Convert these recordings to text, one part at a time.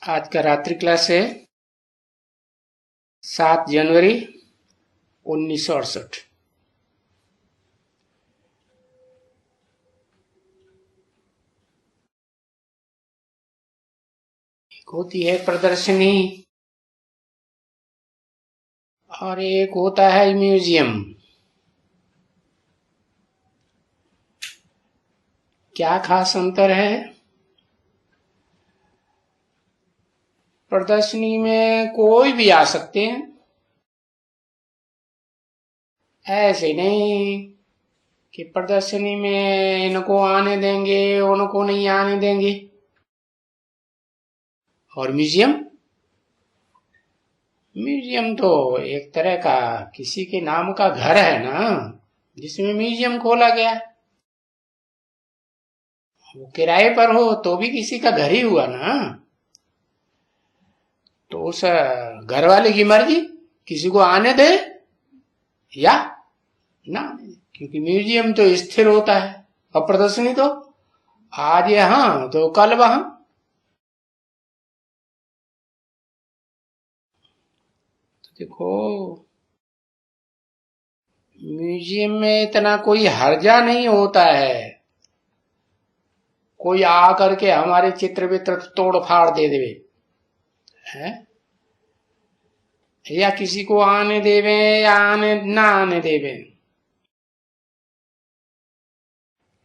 आज का रात्रि क्लास है 7 जनवरी 1968। एक होती है प्रदर्शनी और एक होता है म्यूजियम। क्या खास अंतर है? प्रदर्शनी में कोई भी आ सकते हैं, ऐसे नहीं कि प्रदर्शनी में इनको आने देंगे उनको नहीं आने देंगे। और म्यूजियम म्यूजियम तो एक तरह का किसी के नाम का घर है ना, जिसमें म्यूजियम खोला गया। वो किराए पर हो तो भी किसी का घर ही हुआ ना। तो उस घर वाले की मर्जी, किसी को आने दे या ना आने दे, क्योंकि म्यूजियम तो स्थिर होता है और प्रदर्शनी तो आज यहाँ तो कल वहां। तो देखो, म्यूजियम में इतना कोई हर्जा नहीं होता है, कोई आ करके हमारे चित्र वित्र तोड़ फाड़ दे देवे है, या किसी को आने देवे या आने ना आने देवे।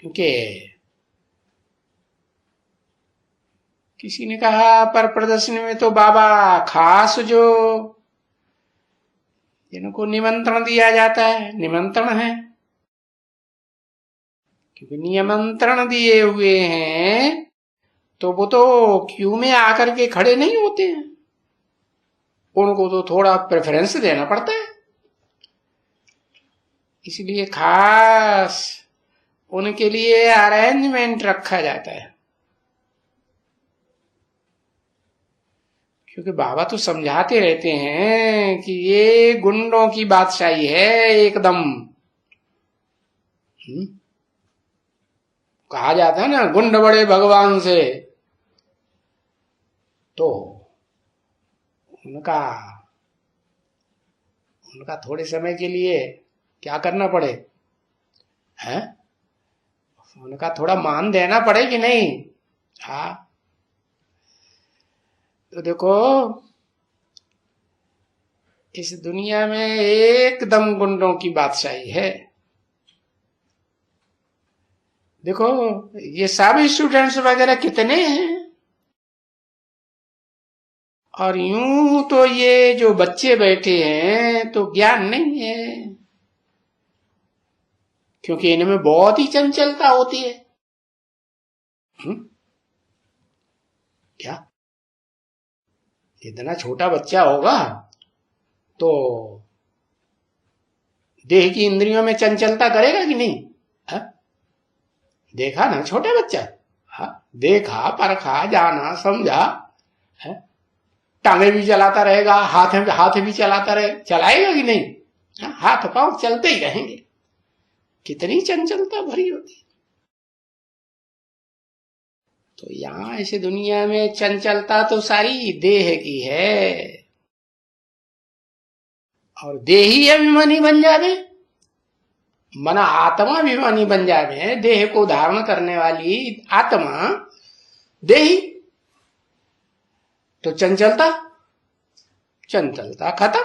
क्योंकि किसी ने कहा पर प्रदर्शनी में तो बाबा खास जो जिनको निमंत्रण दिया जाता है, निमंत्रण है, क्योंकि निमंत्रण दिए हुए हैं तो वो तो क्यू में आकर के खड़े नहीं होते हैं, उनको तो थोड़ा प्रेफरेंस देना पड़ता है। इसलिए खास उनके लिए अरेंजमेंट रखा जाता है। क्योंकि बाबा तो समझाते रहते हैं कि ये गुंडों की बादशाही है एकदम। कहा जाता है ना, गुंड बड़े भगवान से। तो उनका उनका थोड़े समय के लिए क्या करना पड़े है, उनका थोड़ा मान देना पड़े कि नहीं। हाँ, तो देखो, इस दुनिया में एकदम गुंडों की बादशाही है। देखो, ये सब स्टूडेंट्स वगैरह कितने हैं, और यूं तो ये जो बच्चे बैठे हैं तो ज्ञान नहीं है, क्योंकि इनमें बहुत ही चंचलता होती है। क्या इतना छोटा बच्चा होगा तो देह की इंद्रियों में चंचलता करेगा कि नहीं? हा? देखा ना छोटा बच्चा, हा? देखा परखा जाना समझा, टांगे भी चलाता रहेगा, हाथ भी चलाता रहे, चलाएगा कि नहीं? हा? हाथ पांव चलते ही रहेंगे। कितनी चंचलता भरी होती है। तो यहां इस दुनिया में चंचलता तो सारी देह की है, और देही अभिमानी बन जावे, मना आत्मा अभिमानी बन जावे, देह को धारण करने वाली आत्मा देही, तो चंचलता चंचलता खत्म।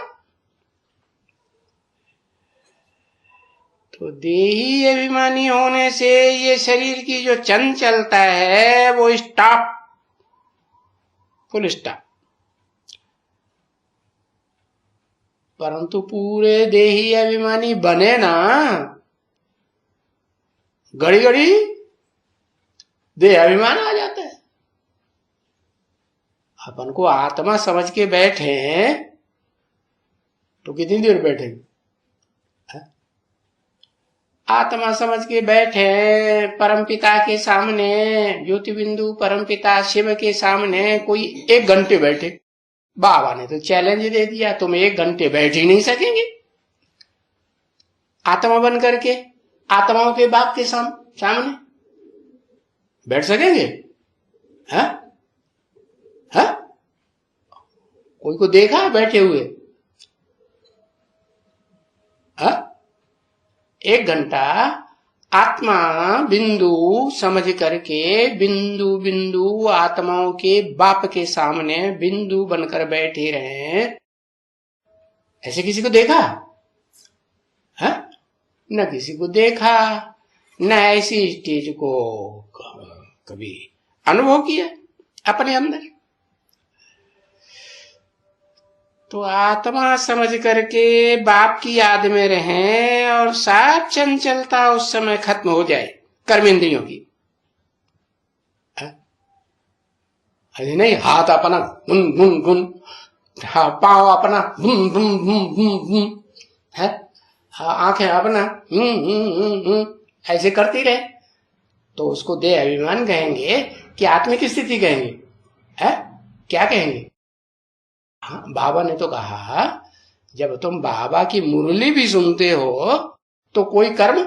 तो देही अभिमानी होने से ये शरीर की जो चंचलता है वो स्टॉप, फुल स्टॉप। परंतु पूरे देही अभिमानी बने ना, घड़ी घड़ी देह अभिमान आ जाता है। अपन को आत्मा समझ के बैठे तो कितनी देर बैठेंगे? आत्मा समझ के बैठे परमपिता के सामने, ज्योति बिंदु परमपिता शिव के सामने कोई 1 घंटे बैठे, बाबा ने तो चैलेंज दे दिया, तुम 1 घंटे बैठ ही नहीं सकेंगे आत्मा बन करके आत्माओं के बाप के सामने बैठ सकेंगे? हा? हा? कोई को देखा बैठे हुए? हा? 1 घंटा आत्मा बिंदु समझ करके बिंदु बिंदु आत्माओं के बाप के सामने बिंदु बनकर बैठे रहे। ऐसे किसी को देखा? है? न किसी को देखा, न ऐसी स्टेज को कभी अनुभव किया अपने अंदर। तो आत्मा समझ करके बाप की याद में रहें और सब चंचलता उस समय खत्म हो जाए कर्मेंद्रियों की। अरे नहीं, हाथ अपना घुन घुन घुन, पांव अपना घुन घुन घुन घुन घुन, है, आंखें अपना ऐसे करती रहे, तो उसको देह अभिमान कहेंगे कि आत्मिक स्थिति कहेंगे? है, क्या कहेंगे? हाँ, बाबा ने तो कहा जब तुम बाबा की मुरली भी सुनते हो तो कोई कर्म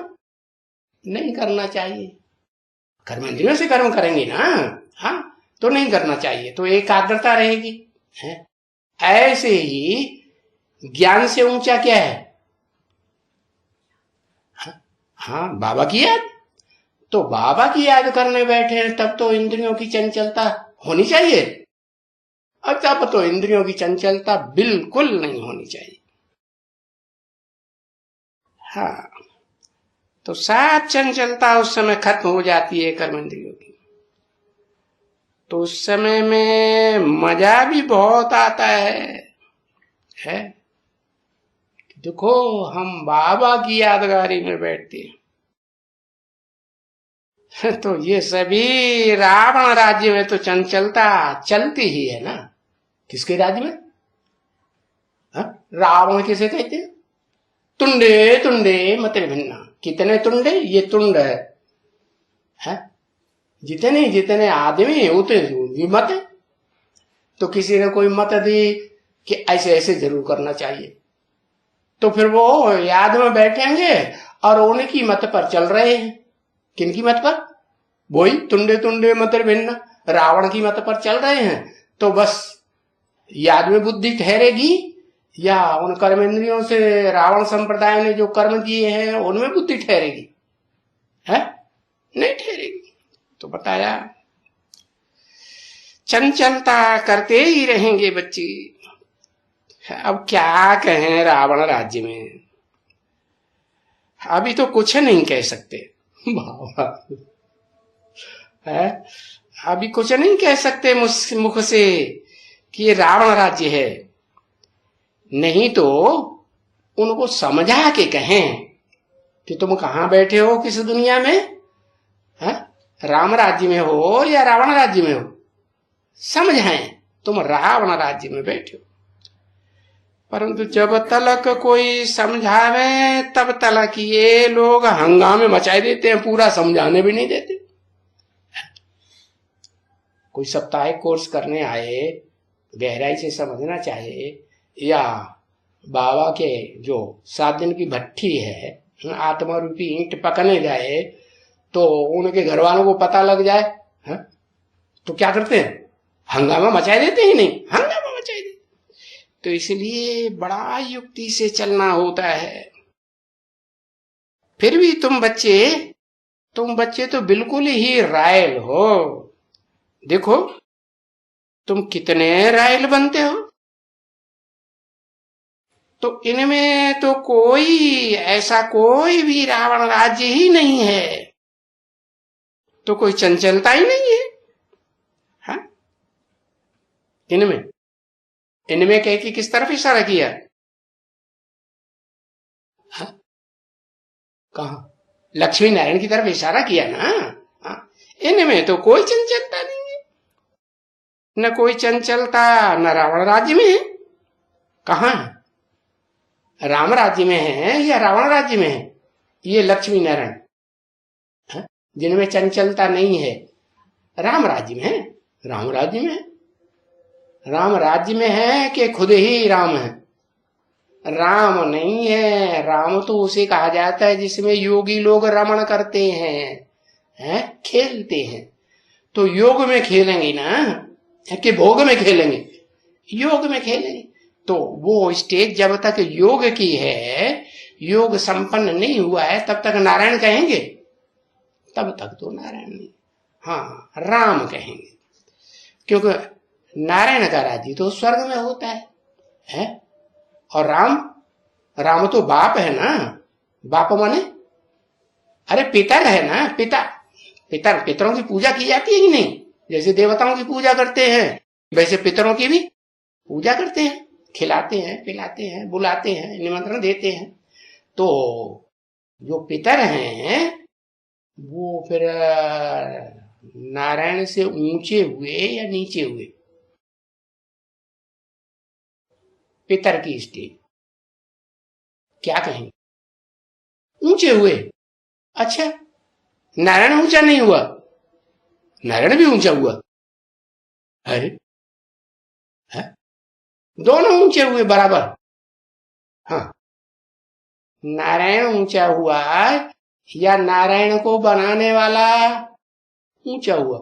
नहीं करना चाहिए। कर्मेंद्रियों से कर्म करेंगे ना, हाँ, तो नहीं करना चाहिए, तो एकाग्रता रहेगी। है? ऐसे ही ज्ञान से ऊंचा क्या है? हाँ, बाबा की याद। तो बाबा की याद करने बैठे हैं तब तो इंद्रियों की चंचलता होनी चाहिए, और तब तो इंद्रियों की चंचलता बिल्कुल नहीं होनी चाहिए। हाँ, तो सब चंचलता उस समय खत्म हो जाती है कर्मेंद्रियों की। तो उस समय में मजा भी बहुत आता है? देखो, हम बाबा की यादगारी में बैठते हैं तो ये सभी रावण राज्य में तो चंचलता चलती ही है ना। किसके राज्य में? हा? रावण किसे कहते हैं? तुंडे तुंडे मत भिन्ना। कितने तुंडे? ये तुंड है, जितने जितने आदमी उतने मत है। तो किसी ने कोई मत दी कि ऐसे ऐसे जरूर करना चाहिए, तो फिर वो याद में बैठेंगे और उनकी मत पर चल रहे हैं। किनकी मत पर? वही तुंडे तुंडे मत भिन्न, रावण की मत पर चल रहे हैं। तो बस याद में बुद्धि ठहरेगी या उन कर्मेंद्रियों से रावण संप्रदाय ने जो कर्म किए हैं उनमें बुद्धि ठहरेगी? है, नहीं ठहरेगी। तो बताया चंचलता करते ही रहेंगे बच्चे। अब क्या कहें रावण राज्य में? अभी तो कुछ नहीं कह सकते बाबा, है, अभी कुछ नहीं कह सकते मुख से कि ये रावण राज्य है। नहीं तो उनको समझा के कहें कि तुम कहां बैठे हो, किस दुनिया में, है? राम राज्य में हो या रावण राज्य में हो? समझाएं तुम रावण राज्य में बैठे हो। परंतु जब तलक कोई समझावे तब तलक ये लोग हंगामे मचाए देते हैं, पूरा समझाने भी नहीं देते। कोई साप्ताहिक कोर्स करने आए, गहराई से समझना चाहे, या बाबा के जो 7 दिन की भट्ठी है, आत्मा रूपी ईंट पकने जाए, तो उनके घर वालों को पता लग जाए, है? तो क्या करते हैं? हंगामा मचाए देते ही नहीं, हंगामा मचाए देते। तो इसलिए बड़ा युक्ति से चलना होता है। फिर भी तुम बच्चे तो बिल्कुल ही रायल हो। देखो तुम कितने रायल बनते हो। तो इनमें तो कोई भी रावण राज्य ही नहीं है, तो कोई चंचलता ही नहीं है। हाँ? इनमें कह के किस तरफ इशारा किया? हाँ? कहा? लक्ष्मी नारायण की तरफ इशारा किया ना। हाँ? इनमें तो कोई चंचलता नहीं है, न कोई चंचलता न रावण राज्य में है। कहां है? राम राज्य में है या रावण राज्य में है? ये लक्ष्मी नारायण जिनमें चंचलता नहीं है, राम राज्य में है। राम राज्य में है, राम राज्य में है कि खुद ही राम है? राम नहीं है। राम तो उसे कहा जाता है जिसमें योगी लोग रमण करते हैं, खेलते हैं। तो योग में खेलेंगे ना कि भोग में खेलेंगे? योग में खेलेंगे। तो वो स्टेज जब तक योग की है, योग संपन्न नहीं हुआ है, तब तक नारायण कहेंगे? तब तक तो नारायण नहीं, हाँ राम कहेंगे, क्योंकि नारायण का राज्य तो स्वर्ग में होता है? और राम तो बाप है ना। बाप माने अरे पितर है ना, पितरों की पूजा की जाती है कि नहीं? जैसे देवताओं की पूजा करते हैं वैसे पितरों की भी पूजा करते हैं, खिलाते हैं, पिलाते हैं, बुलाते हैं, निमंत्रण देते हैं। तो जो पितर हैं वो फिर नारायण से ऊंचे हुए या नीचे हुए? पितर की स्टेज क्या कहेंगे? ऊंचे हुए। अच्छा, नारायण ऊंचा नहीं हुआ? नारायण भी ऊंचा हुआ। अरे है? दोनों ऊंचे हुए बराबर। हाँ, नारायण ऊंचा हुआ या नारायण को बनाने वाला ऊंचा हुआ?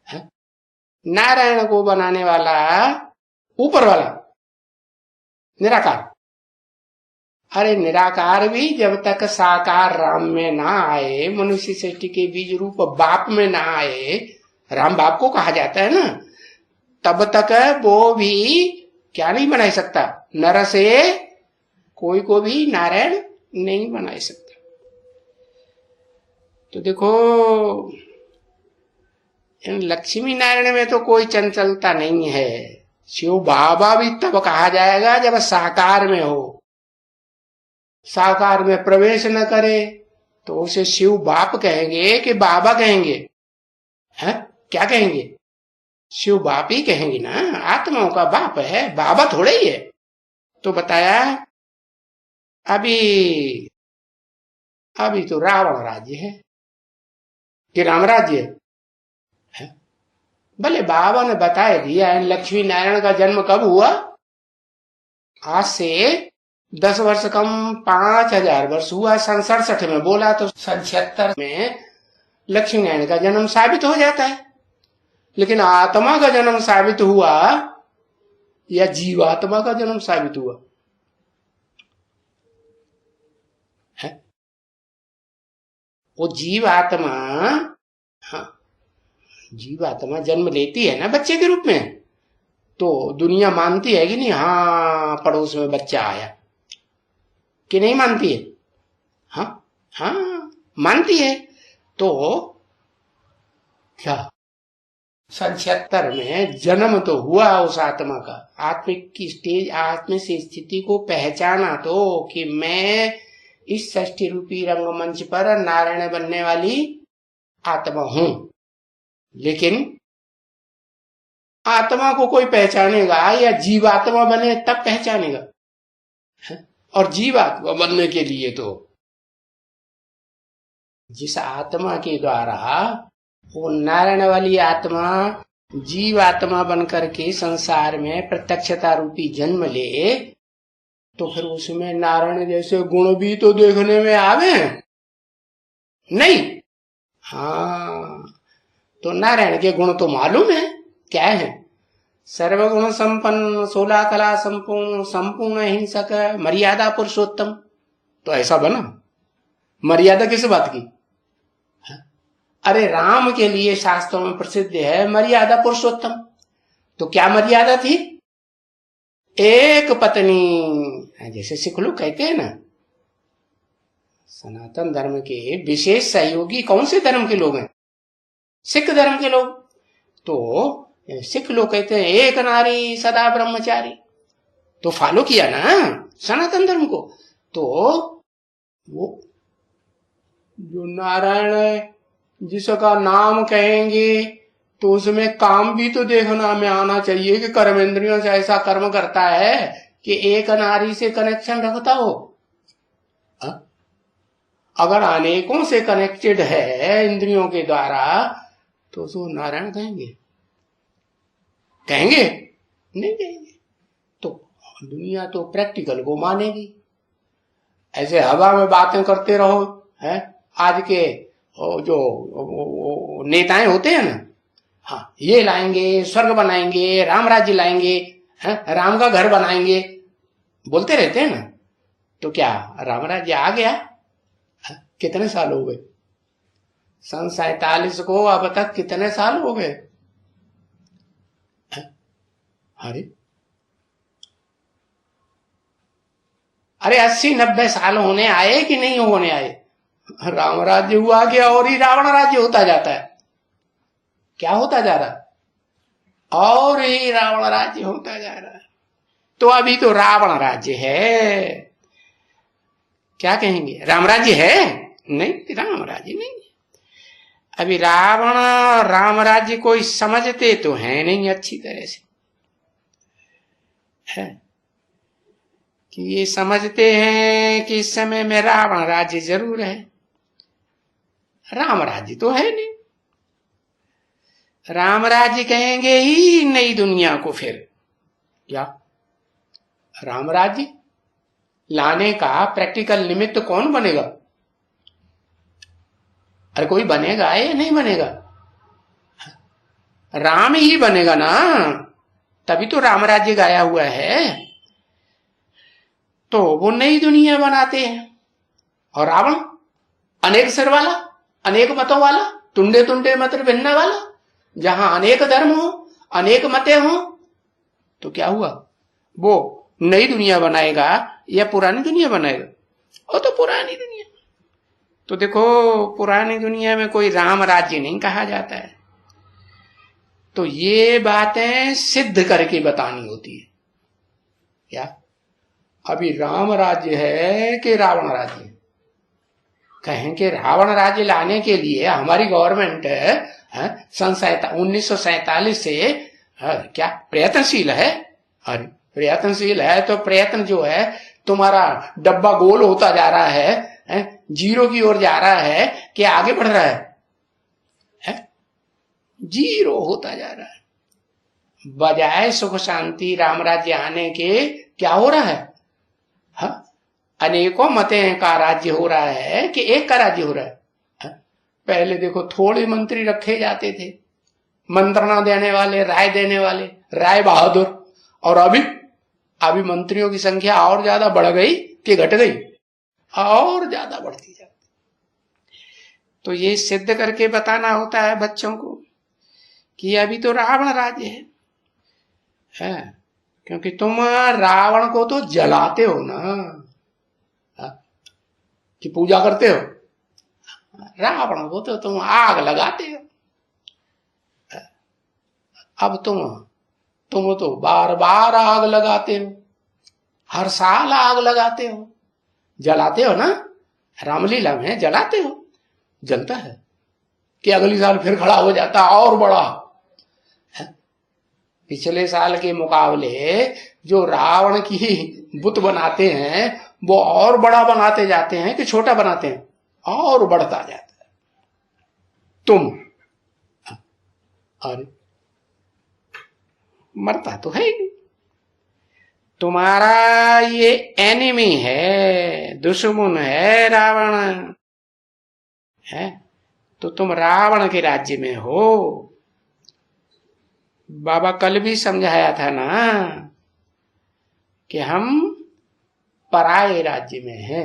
है? नारायण को बनाने वाला ऊपर वाला निराकार। अरे निराकार भी जब तक साकार राम में ना आए, मनुष्य सृष्टि के बीज रूप बाप में ना आए, राम बाप को कहा जाता है ना, तब तक वो भी क्या नहीं बना सकता? नर से कोई को भी नारायण नहीं बना सकता। तो देखो, इन लक्ष्मी नारायण में तो कोई चंचलता नहीं है। शिव बाबा भी तब कहा जाएगा जब साकार में हो। साकार में प्रवेश न करे तो उसे शिव बाप कहेंगे कि बाबा कहेंगे? है? क्या कहेंगे? शिव बाप ही कहेंगे ना, आत्माओं का बाप है, बाबा थोड़े ही है। तो बताया अभी तो रावण राज्य है कि राम राज्य है? भले बाबा ने बताया दिया लक्ष्मी नारायण का जन्म कब हुआ? आज से 10 वर्ष कम 5000 वर्ष हुआ। सन 67 में बोला तो सन 76 में लक्ष्मी नारायण का जन्म साबित हो जाता है। लेकिन आत्मा का जन्म साबित हुआ या जीवात्मा का जन्म साबित हुआ है? वो जीवात्मा, हाँ जीवात्मा जन्म लेती है ना बच्चे के रूप में, तो दुनिया मानती है कि नहीं? हाँ पड़ोस में बच्चा आया, कि नहीं मानती है? हाँ हाँ मानती है। तो क्या सन 76 में जन्म तो हुआ उस आत्मा का, आत्मिक की स्टेज, आत्म से स्थिति को पहचाना तो कि मैं इस षष्ठी रूपी रंगमंच पर नारायण बनने वाली आत्मा हूं। लेकिन आत्मा को कोई पहचानेगा या जीवात्मा बने तब पहचानेगा? और जीवात्मा बनने के लिए तो जिस आत्मा के द्वारा वो नारायण वाली आत्मा जीवात्मा बनकर के संसार में प्रत्यक्षता रूपी जन्म ले, तो फिर उसमें नारायण जैसे गुण भी तो देखने में आवे नहीं? हाँ, तो नारायण के गुण तो मालूम है क्या है? सर्वगुण संपन्न, 16 कला संपूर्ण, संपूर्ण हिंसक, मर्यादा पुरुषोत्तम। तो ऐसा बना। मर्यादा किस बात की? अरे राम के लिए शास्त्रों में प्रसिद्ध है मर्यादा पुरुषोत्तम। तो क्या मर्यादा थी? एक पत्नी, जैसे सिख लोग कहते हैं ना, सनातन धर्म के विशेष सहयोगी कौन से धर्म के लोग हैं? सिख धर्म के लोग। तो सिख लोग कहते हैं एक नारी सदा ब्रह्मचारी, तो फॉलो किया ना सनातन धर्म को। तो वो जो नारायण है जिसका नाम कहेंगे तो उसमें काम भी तो देखना में आना चाहिए कि कर्मेंद्रियों से ऐसा कर्म करता है कि एक नारी से कनेक्शन रखता हो। अगर अनेकों से कनेक्टेड है इंद्रियों के द्वारा तो उसको नारायण कहेंगे? कहेंगे? नहीं कहेंगे। तो दुनिया तो प्रैक्टिकल को मानेगी। ऐसे हवा में बातें करते रहो है। आज के जो नेताएं होते हैं ना, हाँ, ये लाएंगे, स्वर्ग बनाएंगे, राम राज्य लाएंगे, राम का घर बनाएंगे, बोलते रहते हैं ना। तो क्या राम राज्य आ गया? कितने साल हो गए? सन 47 को अब तक कितने साल हो गए? अरे 80-90 साल होने आए कि नहीं होने आए? राम राज्य हुआ गया और ही रावण राज्य होता जाता है। क्या होता जा रहा है? और ही रावण राज्य होता जा रहा है। तो अभी तो रावण राज्य है, क्या कहेंगे? राम राज्य है? नहीं, राम राज्य नहीं। अभी रावण राम राज्य को समझते तो है नहीं अच्छी तरह से, है कि ये समझते हैं कि इस समय में रावण राज्य जरूर है, राम राज्य तो है नहीं। राम राज्य कहेंगे ही नई दुनिया को। फिर क्या राम राज्य लाने का प्रैक्टिकल निमित्त कौन बनेगा? अरे कोई बनेगा या नहीं बनेगा? राम ही बनेगा ना, तभी तो राम राज्य गाया हुआ है। तो वो नई दुनिया बनाते हैं। और रावण अनेक सिर वाला, अनेक मतों वाला, तुंडे तुंडे मत भिन्न वाला, जहां अनेक धर्म हो, अनेक मतें हो। तो क्या हुआ? वो नई दुनिया बनाएगा या पुरानी दुनिया बनाएगा? वो तो पुरानी दुनिया। तो देखो, पुरानी दुनिया में कोई राम राज्य नहीं कहा जाता है। तो ये बातें सिद्ध करके बतानी होती है। क्या अभी राम राज्य है कि रावण राज्य? कहें कि रावण राज्य लाने के लिए हमारी गवर्नमेंट सन 1947 से क्या प्रयत्नशील है। अरे प्रयत्नशील है तो प्रयत्न जो है तुम्हारा डब्बा गोल होता जा रहा है, जीरो की ओर जा रहा है कि आगे बढ़ रहा है? जीरो होता जा रहा है। बजाय सुख शांति राम राज्य आने के क्या हो रहा है? अनेकों मतें का राज्य हो रहा है कि एक का राज्य हो रहा है? पहले देखो थोड़े मंत्री रखे जाते थे, मंत्रणा देने वाले, राय देने वाले, राय बहादुर। और अभी मंत्रियों की संख्या और ज्यादा बढ़ गई कि घट गई? और ज्यादा बढ़ती जाती। तो ये सिद्ध करके बताना होता है बच्चों को कि अभी तो रावण राज्य है। क्योंकि तुम रावण को तो जलाते हो ना, कि पूजा करते हो। रावण को तो तुम आग लगाते हो। अब तुम तो बार बार आग लगाते हो, हर साल आग लगाते हो, जलाते हो ना। रामलीला में जलाते हो, जलता है कि अगली साल फिर खड़ा हो जाता और बड़ा। पिछले साल के मुकाबले जो रावण की बुत बनाते हैं वो और बड़ा बनाते जाते हैं कि छोटा बनाते हैं? और बढ़ता जाता है। तुम अरे मरता तो है ही। तुम्हारा ये एनिमी है, दुश्मन है रावण, है। तो तुम रावण के राज्य में हो। बाबा कल भी समझाया था ना कि हम पराये राज्य में हैं।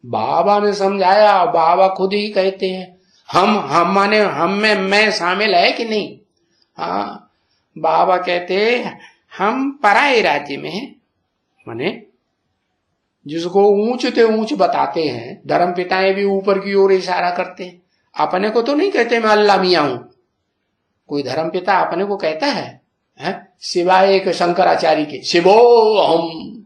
बाबा ने समझाया, बाबा खुद ही कहते हैं हम माने हम में मैं शामिल है कि नहीं? हाँ, बाबा कहते हम पराये राज्य में हैं। माने जिसको ऊंच ते ऊंच बताते हैं, धर्म पिताएं भी ऊपर की ओर इशारा करते हैं। अपने को तो नहीं कहते मैं अल्लाह मियां हूं। कोई धर्म पिता अपने को कहता है? सिवाय एक शंकराचार्य के, शिवो हम,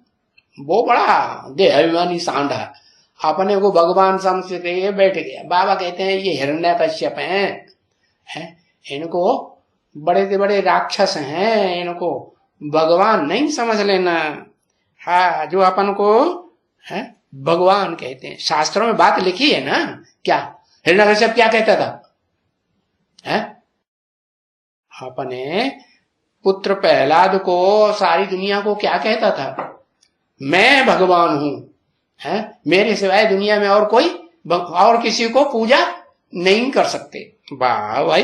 वो बड़ा देहाभिमानी सांड है, अपने को भगवान समझते बैठ गया। बाबा कहते हैं ये हिरण्यकश्यप हैं, इनको बड़े से बड़े राक्षस हैं, इनको भगवान नहीं समझ लेना। हाँ, जो अपन को है भगवान कहते हैं। शास्त्रों में बात लिखी है ना। क्या हिरण्यकश्यप क्या कहता था? अपने पुत्र प्रहलाद को सारी दुनिया को क्या कहता था? मैं भगवान हूं, है, मेरे सिवाय दुनिया में और कोई और किसी को पूजा नहीं कर सकते। वाह भाई,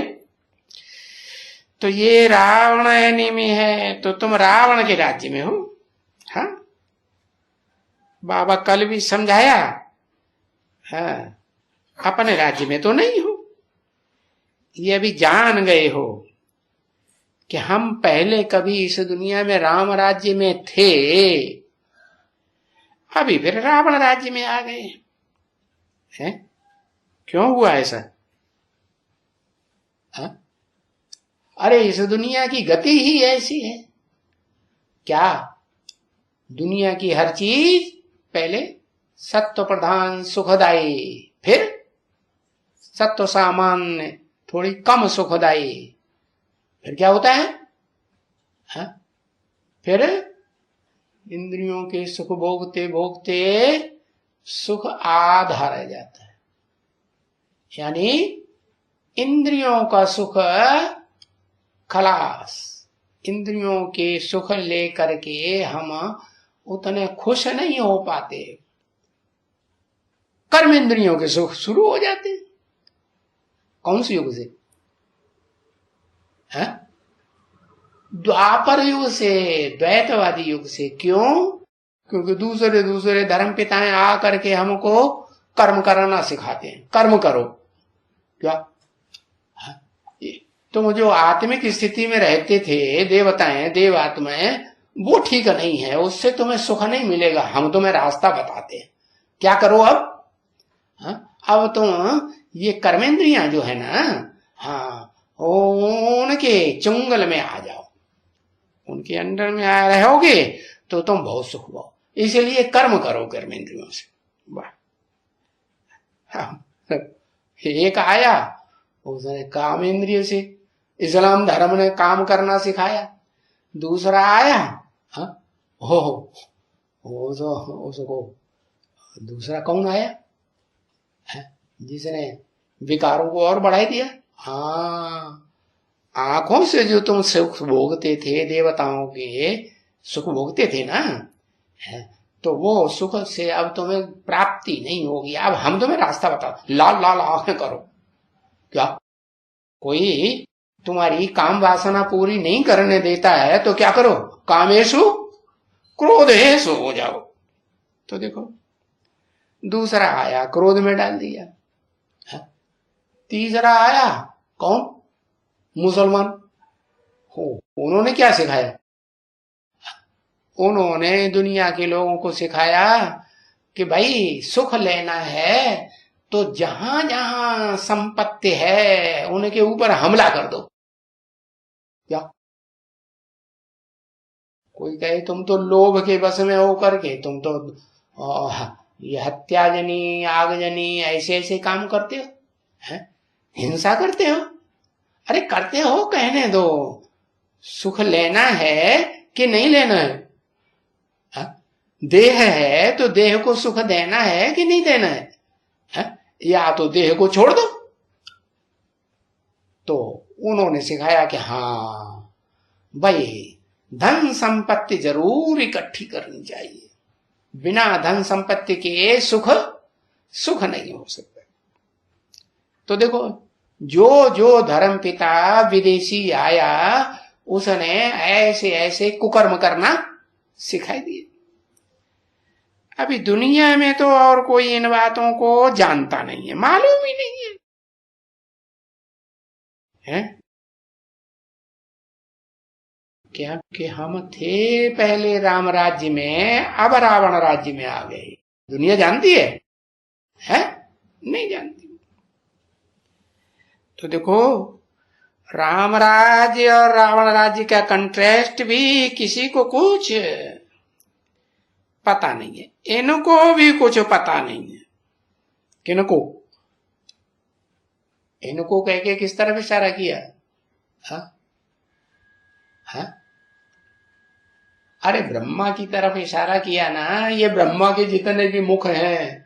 तो ये रावण एनिमी है, तो तुम रावण के राज्य में हो। हाँ, बाबा कल भी समझाया, हाँ, अपने राज्य में तो नहीं हो। ये अभी जान गए हो कि हम पहले कभी इस दुनिया में राम राज्य में थे, अभी फिर रावण राज्य में आ गए हैं। क्यों हुआ ऐसा? हाँ? अरे इस दुनिया की गति ही ऐसी है। क्या? दुनिया की हर चीज पहले सत्व प्रधान सुखदायी, फिर सत्व सामान्य थोड़ी कम सुखदायी, फिर क्या होता है? हाँ? फिर इंद्रियों के सुख भोगते भोगते सुख आधा रह जाता है। यानी इंद्रियों का सुख खलास, इंद्रियों के सुख लेकर के हम उतने खुश नहीं हो पाते। कर्म इंद्रियों के सुख शुरू हो जाते। कौन से युग से? है? द्वापर युग से, द्वैतवादी युग से। क्यों? क्योंकि दूसरे दूसरे धर्म पिताएं आ करके हमको कर्म करना सिखाते हैं। कर्म करो। क्या? तुम जो आत्मिक स्थिति में रहते थे, देवताएं देवात्माएं, वो ठीक नहीं है, उससे तुम्हें सुख नहीं मिलेगा। हम तुम्हें रास्ता बताते हैं। क्या करो अब? अब तुम ये कर्मेंद्रियां जो है ना, हाँ, उनके चुंगल में आ जाओ, उनके अंडर में आ रहोगे तो तुम बहुत सुख पाओ। इसलिए कर्म करो कर्मेंद्रियों से। वाह! एक आया, उसने काम इंद्रिय से, इस्लाम धर्म ने काम करना सिखाया। दूसरा आया, उसको दूसरा कौन आया? जिसने विकारों को और बढ़ा दिया। हाँ, आंखों से जो तुम सुख भोगते थे, देवताओं के सुख भोगते थे ना, तो वो सुख से अब तुम्हें प्राप्ति नहीं होगी। अब हम तुम्हें रास्ता बताओ। लाल लाल आंखें करो। क्या? कोई तुम्हारी काम वासना पूरी नहीं करने देता है तो क्या करो? कामेषु क्रोधेषु हो जाओ। तो देखो, दूसरा आया, क्रोध में डाल दिया। तीसरा आया, कौन? मुसलमान हो। उन्होंने क्या सिखाया? उन्होंने दुनिया के लोगों को सिखाया कि भाई सुख लेना है तो जहां जहां संपत्ति है उनके ऊपर हमला कर दो। क्या? कोई कहे तुम तो लोभ के बस में हो करके तुम तो ये हत्याजनी, आगजनी, ऐसे ऐसे काम करते हो, है? हिंसा करते हो। अरे करते हो, कहने दो। सुख लेना है कि नहीं लेना है? देह है तो देह को सुख देना है कि नहीं देना है? या तो देह को छोड़ दो। तो उन्होंने सिखाया कि हाँ भाई, धन संपत्ति जरूर इकट्ठी करनी चाहिए, बिना धन संपत्ति के सुख नहीं हो सकता। तो देखो, जो जो धर्म पिता विदेशी आया उसने ऐसे ऐसे कुकर्म करना सिखाई दिए। अभी दुनिया में तो और कोई इन बातों को जानता नहीं है, मालूम ही नहीं है, है? क्या कि हम थे पहले राम राज्य में, अब रावण राज्य में आ गए। दुनिया जानती है? नहीं जानती। तो देखो, राम राज्य और रावण राज्य का कंट्रास्ट भी किसी को कुछ पता नहीं है। इनको भी कुछ पता नहीं है। किनको? इनको कह के किस तरफ इशारा किया? हाँ? अरे ब्रह्मा की तरफ इशारा किया ना। ये ब्रह्मा के जितने भी मुख हैं,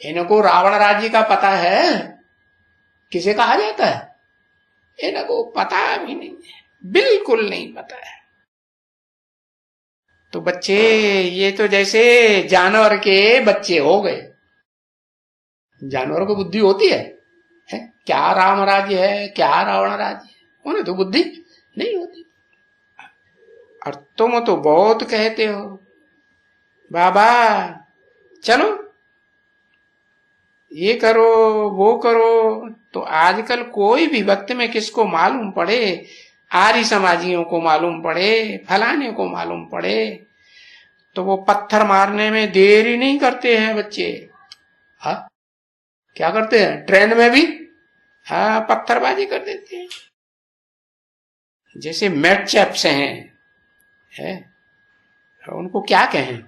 इनको रावण राज्य का पता है? किसे कहा जाता है? इनको पता भी नहीं है, बिल्कुल नहीं पता है। तो बच्चे, ये तो जैसे जानवर के बच्चे हो गए। जानवरों को बुद्धि होती है? क्या राम राज्य है, क्या रावण राज्य है? उन्हें तो बुद्धि नहीं होती। और तुम तो बहुत कहते हो बाबा चलो ये करो वो करो। तो आजकल कोई भी वक्त में किसको मालूम पड़े, आर्य समाजियों को मालूम पड़े, फलाने को मालूम पड़े, तो वो पत्थर मारने में देर ही नहीं करते हैं बच्चे। हाँ क्या करते हैं, ट्रेन में भी हाँ पत्थरबाजी कर देते हैं। जैसे मैट चैप्स है? उनको क्या कहें,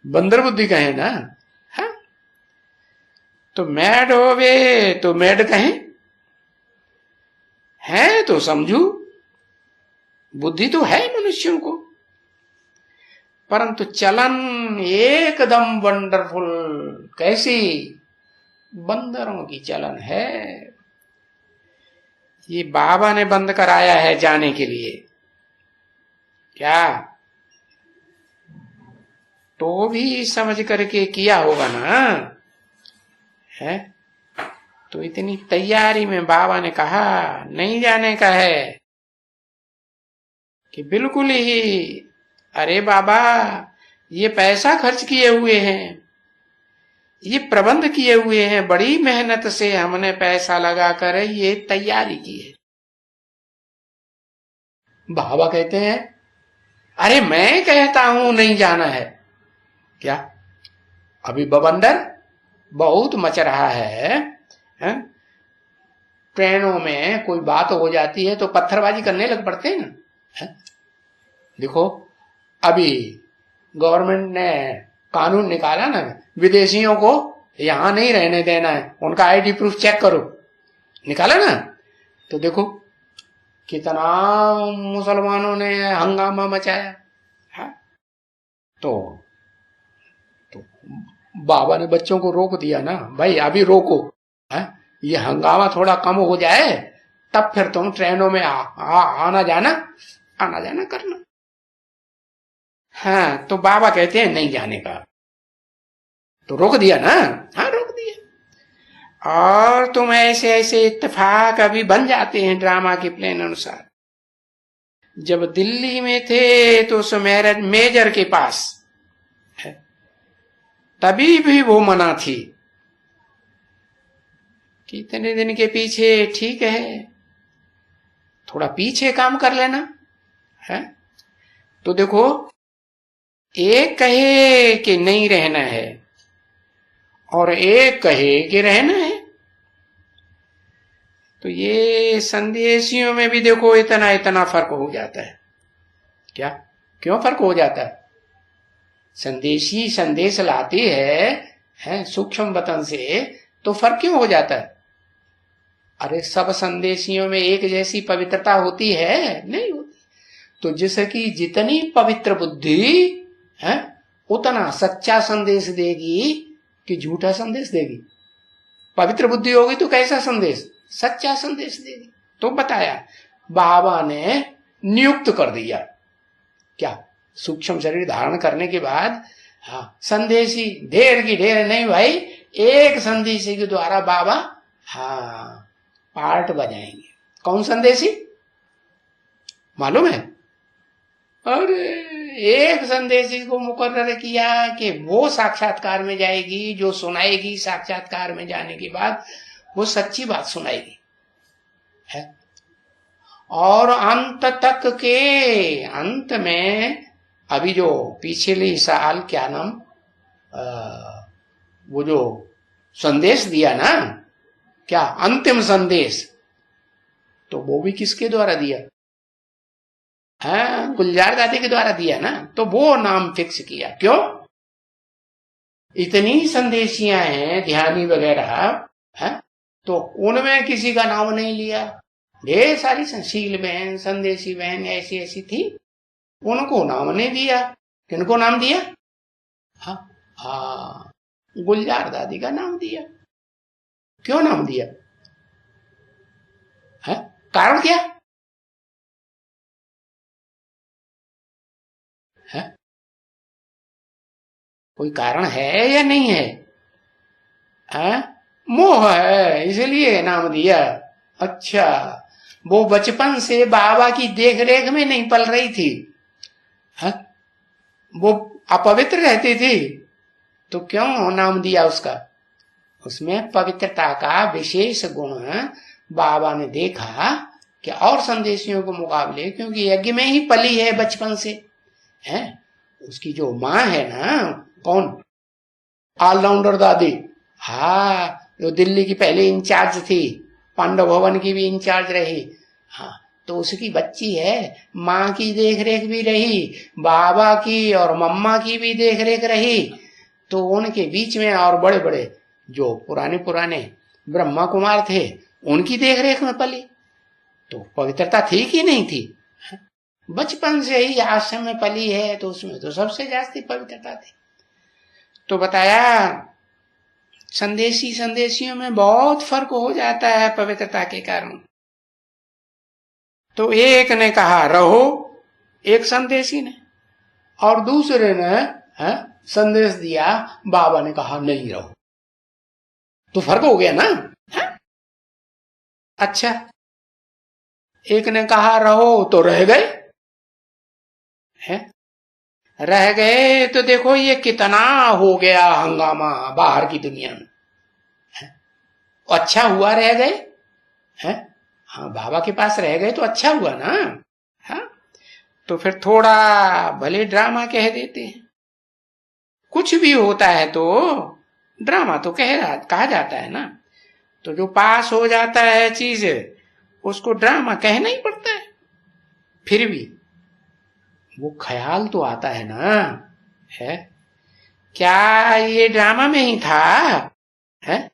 बंदर बुद्धि कहें ना। हाँ तो मैड हो गए तो मैड कहें, है तो समझू, बुद्धि तो है मनुष्यों को, परंतु चलन एकदम वंडरफुल। कैसी, बंदरों की चलन है। ये बाबा ने बंद कराया है जाने के लिए क्या, तो भी समझ करके किया होगा ना, है? तो इतनी तैयारी में बाबा ने कहा नहीं जाने का है कि बिल्कुल ही, अरे बाबा ये पैसा खर्च किए हुए हैं, ये प्रबंध किए हुए हैं, बड़ी मेहनत से हमने पैसा लगाकर ये तैयारी की है। बाबा कहते हैं अरे मैं कहता हूं नहीं जाना है क्या, अभी बवंडर बहुत मच रहा है? ट्रेनों में कोई बात हो जाती है तो पत्थरबाजी करने लग पड़ते हैं ना, है? देखो अभी गवर्नमेंट ने कानून निकाला ना, विदेशियों को यहां नहीं रहने देना है, उनका आईडी प्रूफ चेक करो, निकाला ना। तो देखो कितना मुसलमानों ने हंगामा मचाया है। तो बाबा ने बच्चों को रोक दिया ना, भाई अभी रोको, है? ये हंगामा थोड़ा कम हो जाए तब फिर तुम ट्रेनों में आना जाना करना। हाँ तो बाबा कहते हैं नहीं जाने का, तो रोक दिया ना, हाँ रोक दिया। और तुम ऐसे ऐसे इत्तेफाक अभी बन जाते हैं ड्रामा के प्लान अनुसार। जब दिल्ली में थे तो उस मेजर के पास है, तभी भी वो मना थी। कितने दिन के पीछे ठीक है, थोड़ा पीछे काम कर लेना है। तो देखो एक कहे कि नहीं रहना है और एक कहे कि रहना है, तो ये संदेशियों में भी देखो इतना इतना फर्क हो जाता है। क्या, क्यों फर्क हो जाता है? संदेशी संदेश लाती है सूक्ष्म वतन से, तो फर्क क्यों हो जाता है? अरे सब संदेशियों में एक जैसी पवित्रता होती है? नहीं होती। तो जिसकी जितनी पवित्र बुद्धि है उतना सच्चा संदेश देगी कि झूठा संदेश देगी। पवित्र बुद्धि होगी तो कैसा संदेश, सच्चा संदेश देगी। तो बताया बाबा ने नियुक्त कर दिया क्या, सूक्ष्म शरीर धारण करने के बाद हाँ संदेशी ढेर की ढेर नहीं भाई, एक संदेशी के द्वारा बाबा हाँ पार्ट बजाएंगे। कौन संदेशी मालूम है? अरे एक संदेशी को मुकर्रर किया कि वो साक्षात्कार में जाएगी, जो सुनाएगी साक्षात्कार में जाने के बाद वो सच्ची बात सुनाएगी है। और अंत तक के अंत में अभी जो पिछले साल क्या नाम वो जो संदेश दिया ना, क्या अंतिम संदेश, तो वो भी किसके द्वारा दिया? हाँ गुलजार दादी के द्वारा दिया ना। तो वो नाम फिक्स किया। क्यों? इतनी संदेशियां हैं ध्यानी वगैरह है, तो उनमें किसी का नाम नहीं लिया। ढेर सारी शील बहन संदेशी बहन ऐसी ऐसी थी, उनको नाम नहीं दिया। किनको नाम दिया? हाँ गुलजार दादी का नाम दिया। क्यों नाम दिया है? कारण क्या है? कोई कारण है या नहीं है? मोह है इसलिए नाम दिया। अच्छा वो बचपन से बाबा की देख रेख में नहीं पल रही थी, है? वो अपवित्र रहती थी, तो क्यों नाम दिया उसका? उसमें पवित्रता का विशेष गुण बाबा ने देखा कि और संदेशियों के मुकाबले, क्योंकि यज्ञ में ही पली है बचपन से, है? उसकी जो माँ है ना, कौन, ऑलराउंडर दादी, हाँ, जो दिल्ली की पहले इंचार्ज थी, पांडव भवन की भी इंचार्ज रही, हाँ, तो उसकी बच्ची है, माँ की देख रेख भी रही, बाबा की और मम्मा की भी देख रेख रही, तो उनके बीच में और बड़े बड़े जो पुराने ब्रह्मा कुमार थे, उनकी देख रेख में पली, तो पवित्रता थी कि नहीं थी? बचपन से ही आश्रम में पली है, तो उसमें तो सबसे ज्यादा पवित्रता थी। तो बताया संदेशियों में बहुत फर्क हो जाता है पवित्रता के कारण। तो एक ने कहा रहो, एक संदेशी ने, और दूसरे ने संदेश दिया, बाबा ने कहा नहीं रहो, तो फर्क हो गया ना, है? अच्छा, एक ने कहा रहो तो रह गए, है? रह गए तो देखो ये कितना हो गया हंगामा बाहर की दुनिया में, है? अच्छा हुआ रह गए, है? हाँ, बाबा के पास रह गए तो अच्छा हुआ ना, हाँ? तो फिर थोड़ा भले ड्रामा कह देते हैं, कुछ भी होता है तो ड्रामा तो कहा जाता है ना, तो जो पास हो जाता है चीज उसको ड्रामा कहना ही पड़ता है। फिर भी वो ख्याल तो आता है ना, है? क्या ये ड्रामा में ही था, है?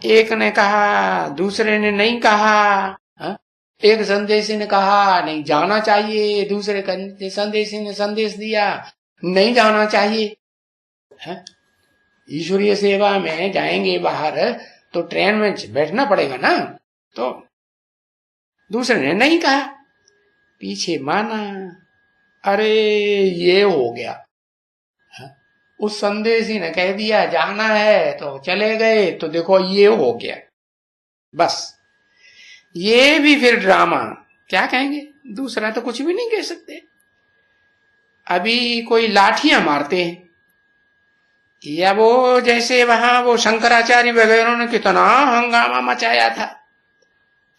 एक ने कहा, दूसरे ने नहीं कहा, है? एक संदेशी ने कहा नहीं जाना चाहिए, दूसरे संदेशी ने संदेश दिया नहीं जाना चाहिए, है? ईश्वरीय सेवा में जाएंगे बाहर तो ट्रेन में बैठना पड़ेगा ना, तो दूसरे ने नहीं कहा, पीछे माना, अरे ये हो गया, है? उस संदेशी ने कह दिया जाना है तो चले गए, तो देखो ये हो गया, बस ये भी फिर ड्रामा, क्या कहेंगे, दूसरा तो कुछ भी नहीं कह सकते। अभी कोई लाठियां मारते हैं, या वो जैसे वहां वो शंकराचार्य वगैरह ने कितना हंगामा मचाया था,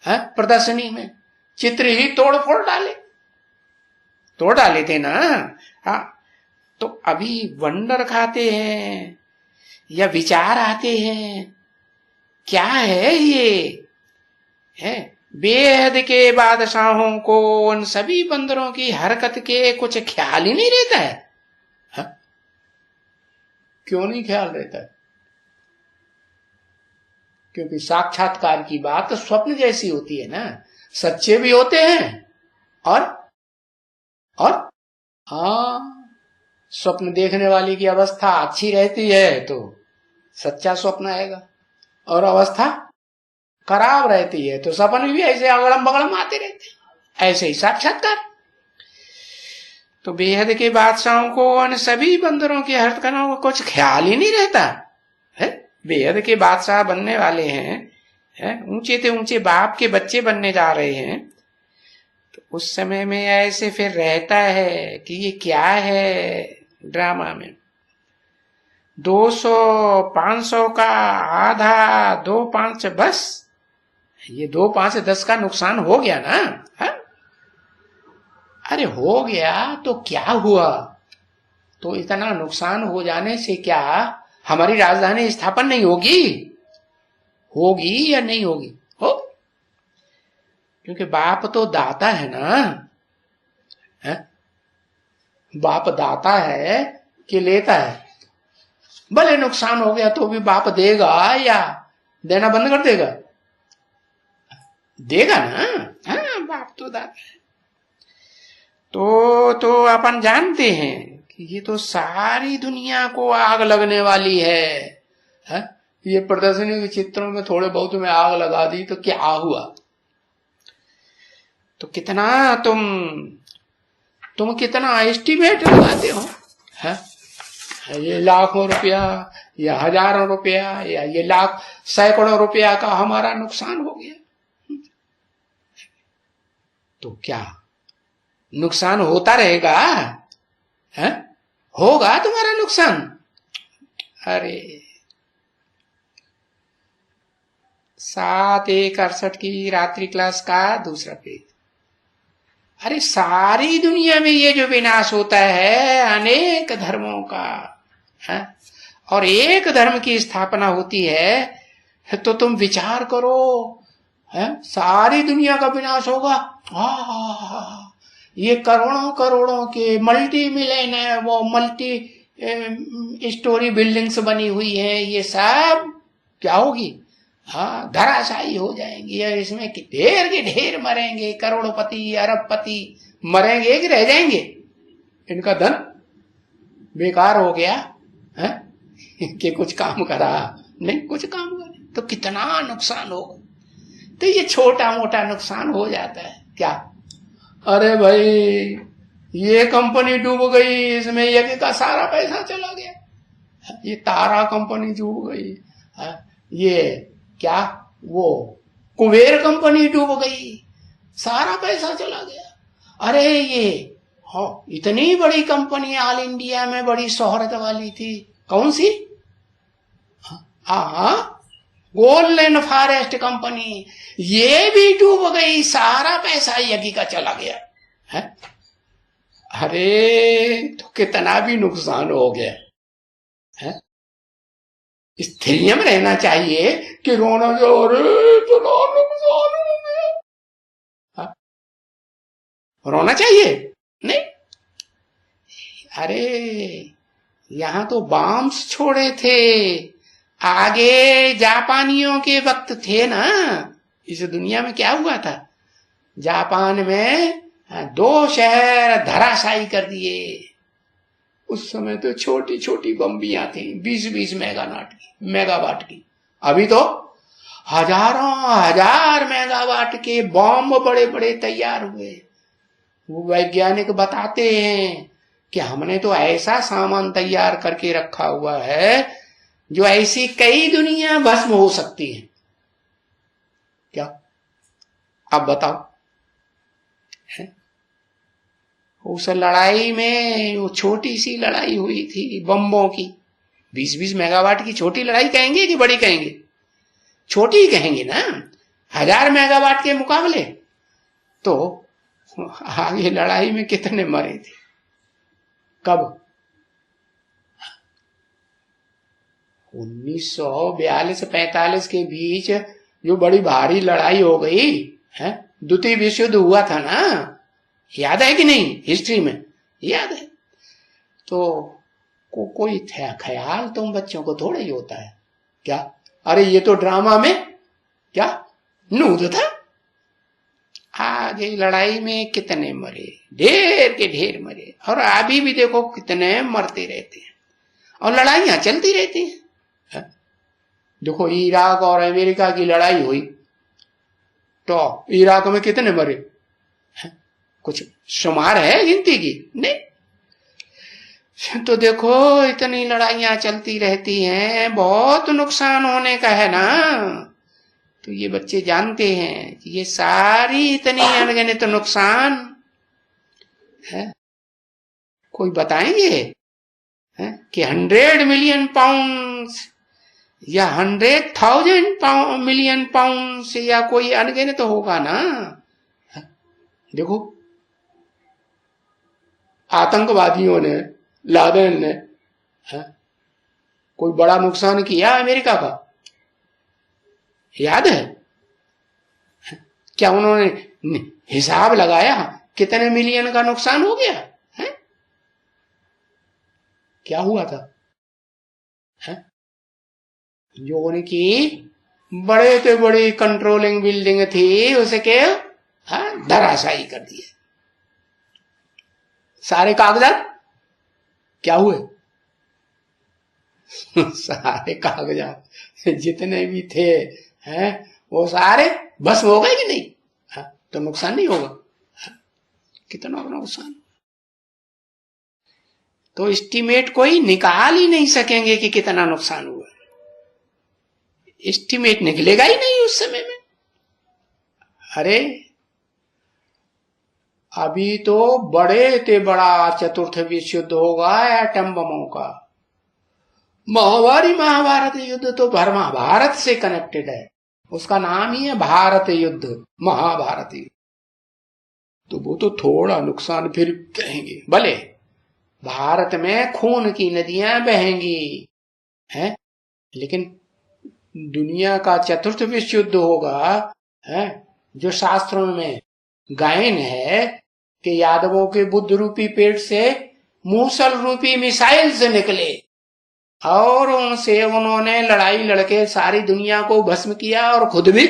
है? प्रदर्शनी में चित्र ही तोड़ डाले थे ना, हाँ? तो अभी वंडर खाते हैं या विचार आते हैं, क्या है ये, है? बेहद के बादशाहों को उन सभी बंदरों की हरकत के कुछ ख्याल ही नहीं रहता है, हा? क्यों नहीं ख्याल रहता है? क्योंकि साक्षात्कार की बात तो स्वप्न जैसी होती है ना, सच्चे भी होते हैं और हाँ, स्वप्न देखने वाले की अवस्था अच्छी रहती है तो सच्चा स्वप्न आएगा, और अवस्था खराब रहती है तो सपन भी ऐसे अगड़म बगड़म आते रहते हैं, ऐसे ही साक्षात्कार। तो बेहद के बादशाहों को उन सभी बंदरों की हरकतों को कुछ ख्याल ही नहीं रहता है। बेहद के बादशाह बनने वाले हैं, ऊंचे से ऊंचे बाप के बच्चे बनने जा रहे हैं, तो उस समय में ऐसे फिर रहता है कि ये क्या है ड्रामा में 200 500 का आधा 2 5 बस, ये 2 5 10 का नुकसान हो गया ना, है? अरे हो गया तो क्या हुआ, तो इतना नुकसान हो जाने से क्या हमारी राजधानी स्थापन नहीं होगी या नहीं होगी? हो, क्योंकि बाप तो दाता है ना, है? बाप दाता है कि लेता है? भले नुकसान हो गया तो भी बाप देगा या देना बंद कर देगा? देगा ना, हाँ, बाप तो दाता है। तो अपन जानते हैं कि ये तो सारी दुनिया को आग लगने वाली है? ये प्रदर्शनी के चित्रों में थोड़े बहुत में आग लगा दी तो क्या हुआ? तो कितना तुम कितना एस्टिमेट लगाते हो, है? ये लाखों रुपया या हजारों रुपया या ये लाख सैकड़ों रुपया का हमारा नुकसान हो गया, तो क्या नुकसान होता रहेगा? है? होगा तुम्हारा नुकसान। अरे 7/1/68 की रात्रि क्लास का दूसरा पेज। अरे सारी दुनिया में ये जो विनाश होता है अनेक धर्मों का है, और एक धर्म की स्थापना होती है, तो तुम विचार करो, है सारी दुनिया का विनाश होगा। ये करोड़ों करोड़ों के मल्टी मिलियन है, वो मल्टी स्टोरी बिल्डिंग्स बनी हुई है, ये सब क्या होगी? हाँ, धराशायी हो जाएंगी। और इसमें ढेर के ढेर मरेंगे, करोड़पति अरबपति मरेंगे कि रह जाएंगे? इनका धन बेकार हो गया है कि कुछ काम करा नहीं, कुछ काम करे तो कितना नुकसान होगा। तो ये छोटा मोटा नुकसान हो जाता है क्या? अरे भाई ये कंपनी डूब गई, इसमें यज्ञ का सारा पैसा चला गया। ये तारा कंपनी डूब गई, ये क्या वो कुबेर कंपनी डूब गई, सारा पैसा चला गया। अरे ये हाँ, इतनी बड़ी कंपनी ऑल इंडिया में बड़ी शोहरत वाली थी, कौन सी? हाँ, गोल्डन फॉरेस्ट कंपनी, ये भी डूब गई, सारा पैसा यज्ञ का चला गया है। अरे तो कितना भी नुकसान हो गया है। स्थिर में रहना चाहिए कि रोना जो इतना नुकसान हो गया, रोना चाहिए नहीं। अरे यहां तो बॉम्ब्स छोड़े थे, आगे जापानियों के वक्त थे ना। इस दुनिया में क्या हुआ था? जापान में 2 शहर धराशायी कर दिए। उस समय तो छोटी छोटी बम्बियां थी, 20-20 मेगावाट की। अभी तो हजारों हजार मेगावाट के बॉम्ब बड़े बड़े तैयार हुए। वो वैज्ञानिक बताते हैं कि हमने तो ऐसा सामान तैयार करके रखा हुआ है जो ऐसी कई दुनिया भस्म हो सकती है। क्या आप बताओ? है? उस लड़ाई में, वो छोटी सी लड़ाई हुई थी बम्बों की, 20-20 मेगावाट की छोटी लड़ाई कहेंगे कि बड़ी कहेंगे? छोटी ही कहेंगे ना, 1000 मेगावाट के मुकाबले। तो आगे लड़ाई में कितने मरे थे? कब? 1942-45 के बीच जो बड़ी भारी लड़ाई हो गई है, द्वितीय विश्व युद्ध हुआ था ना, याद है कि नहीं? हिस्ट्री में याद है। तो कोई ख्याल तुम बच्चों को थोड़ा ही होता है क्या? अरे ये तो ड्रामा में क्या नूद था। आगे लड़ाई में कितने मरे, ढेर के ढेर मरे, और अभी भी देखो कितने मरते रहते हैं, और लड़ाइयां चलती रहती हैं। देखो इराक और अमेरिका की लड़ाई हुई तो इराक में कितने मरे? कुछ शुमार है गिनती की? नहीं। तो देखो इतनी लड़ाइयां चलती रहती हैं, बहुत नुकसान होने का है ना। तो ये बच्चे जानते हैं कि ये सारी इतनी अनगिनत नुकसान है। कोई बताएंगे है कि 100 मिलियन पाउंड या 100,000 मिलियन पाउंड या कोई अनगिनत होगा ना। देखो आतंकवादियों ने, लादेन ने कोई बड़ा नुकसान किया अमेरिका का? याद है? क्या उन्होंने हिसाब लगाया कितने मिलियन का नुकसान हो गया है? क्या हुआ था? जो उनकी बड़े से बड़ी कंट्रोलिंग बिल्डिंग थी उसे क्या धराशायी कर दिया। सारे कागजात क्या हुए? सारे कागजात जितने भी थे हैं वो सारे भस्म हो गए कि नहीं? तो नुकसान नहीं होगा? कितना नुकसान। तो एस्टीमेट कोई निकाल ही नहीं सकेंगे कि कितना नुकसान हुआ। एस्टीमेट निकलेगा ही नहीं उस समय में। अरे अभी तो बड़े ते बड़ा चतुर्थ विश्व युद्ध होगा एटम बमों का। महाभारत युद्ध तो महाभारत से कनेक्टेड है, उसका नाम ही है भारत युद्ध, महाभारत युद्ध। तो वो तो थोड़ा नुकसान फिर कहेंगे, भले भारत में खून की नदियां बहेंगी हैं, लेकिन दुनिया का चतुर्थ विश्व युद्ध होगा है, जो शास्त्रों में गायन है कि यादवों के बुद्ध रूपी पेट से मूसल रूपी मिसाइल से निकले और उनसे उन्होंने लड़ाई लड़के सारी दुनिया को भस्म किया और खुद भी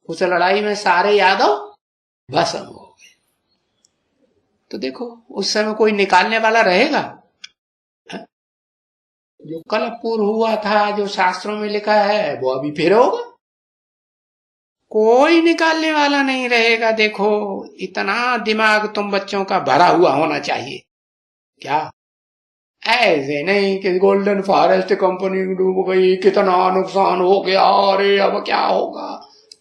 उस लड़ाई में सारे यादव भस्म हो गए। तो देखो उस समय कोई निकालने वाला रहेगा? है? जो कल पूर्व हुआ था, जो शास्त्रों में लिखा है, वो अभी फिर होगा, कोई निकालने वाला नहीं रहेगा। देखो इतना दिमाग तुम बच्चों का भरा हुआ होना चाहिए। क्या ऐसे नहीं कि गोल्डन फॉरेस्ट कंपनी डूब गई, कितना नुकसान हो गया, अरे अब क्या होगा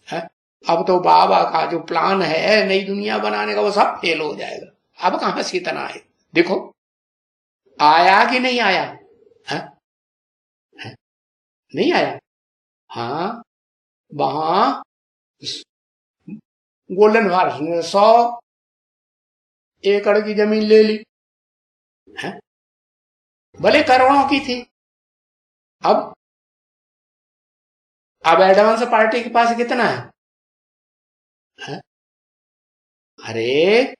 है? अब तो बाबा का जो प्लान है नई दुनिया बनाने का, वो सब फेल हो जाएगा। अब कहां से इतना आए? देखो आया कि नहीं आया है? है? नहीं आया। हाँ, वहां गोल्डन फॉरेस्ट ने 100 एकड़ की जमीन ले ली है, भले करोड़ों की थी। अब एडवांस पार्टी के पास कितना है? अरे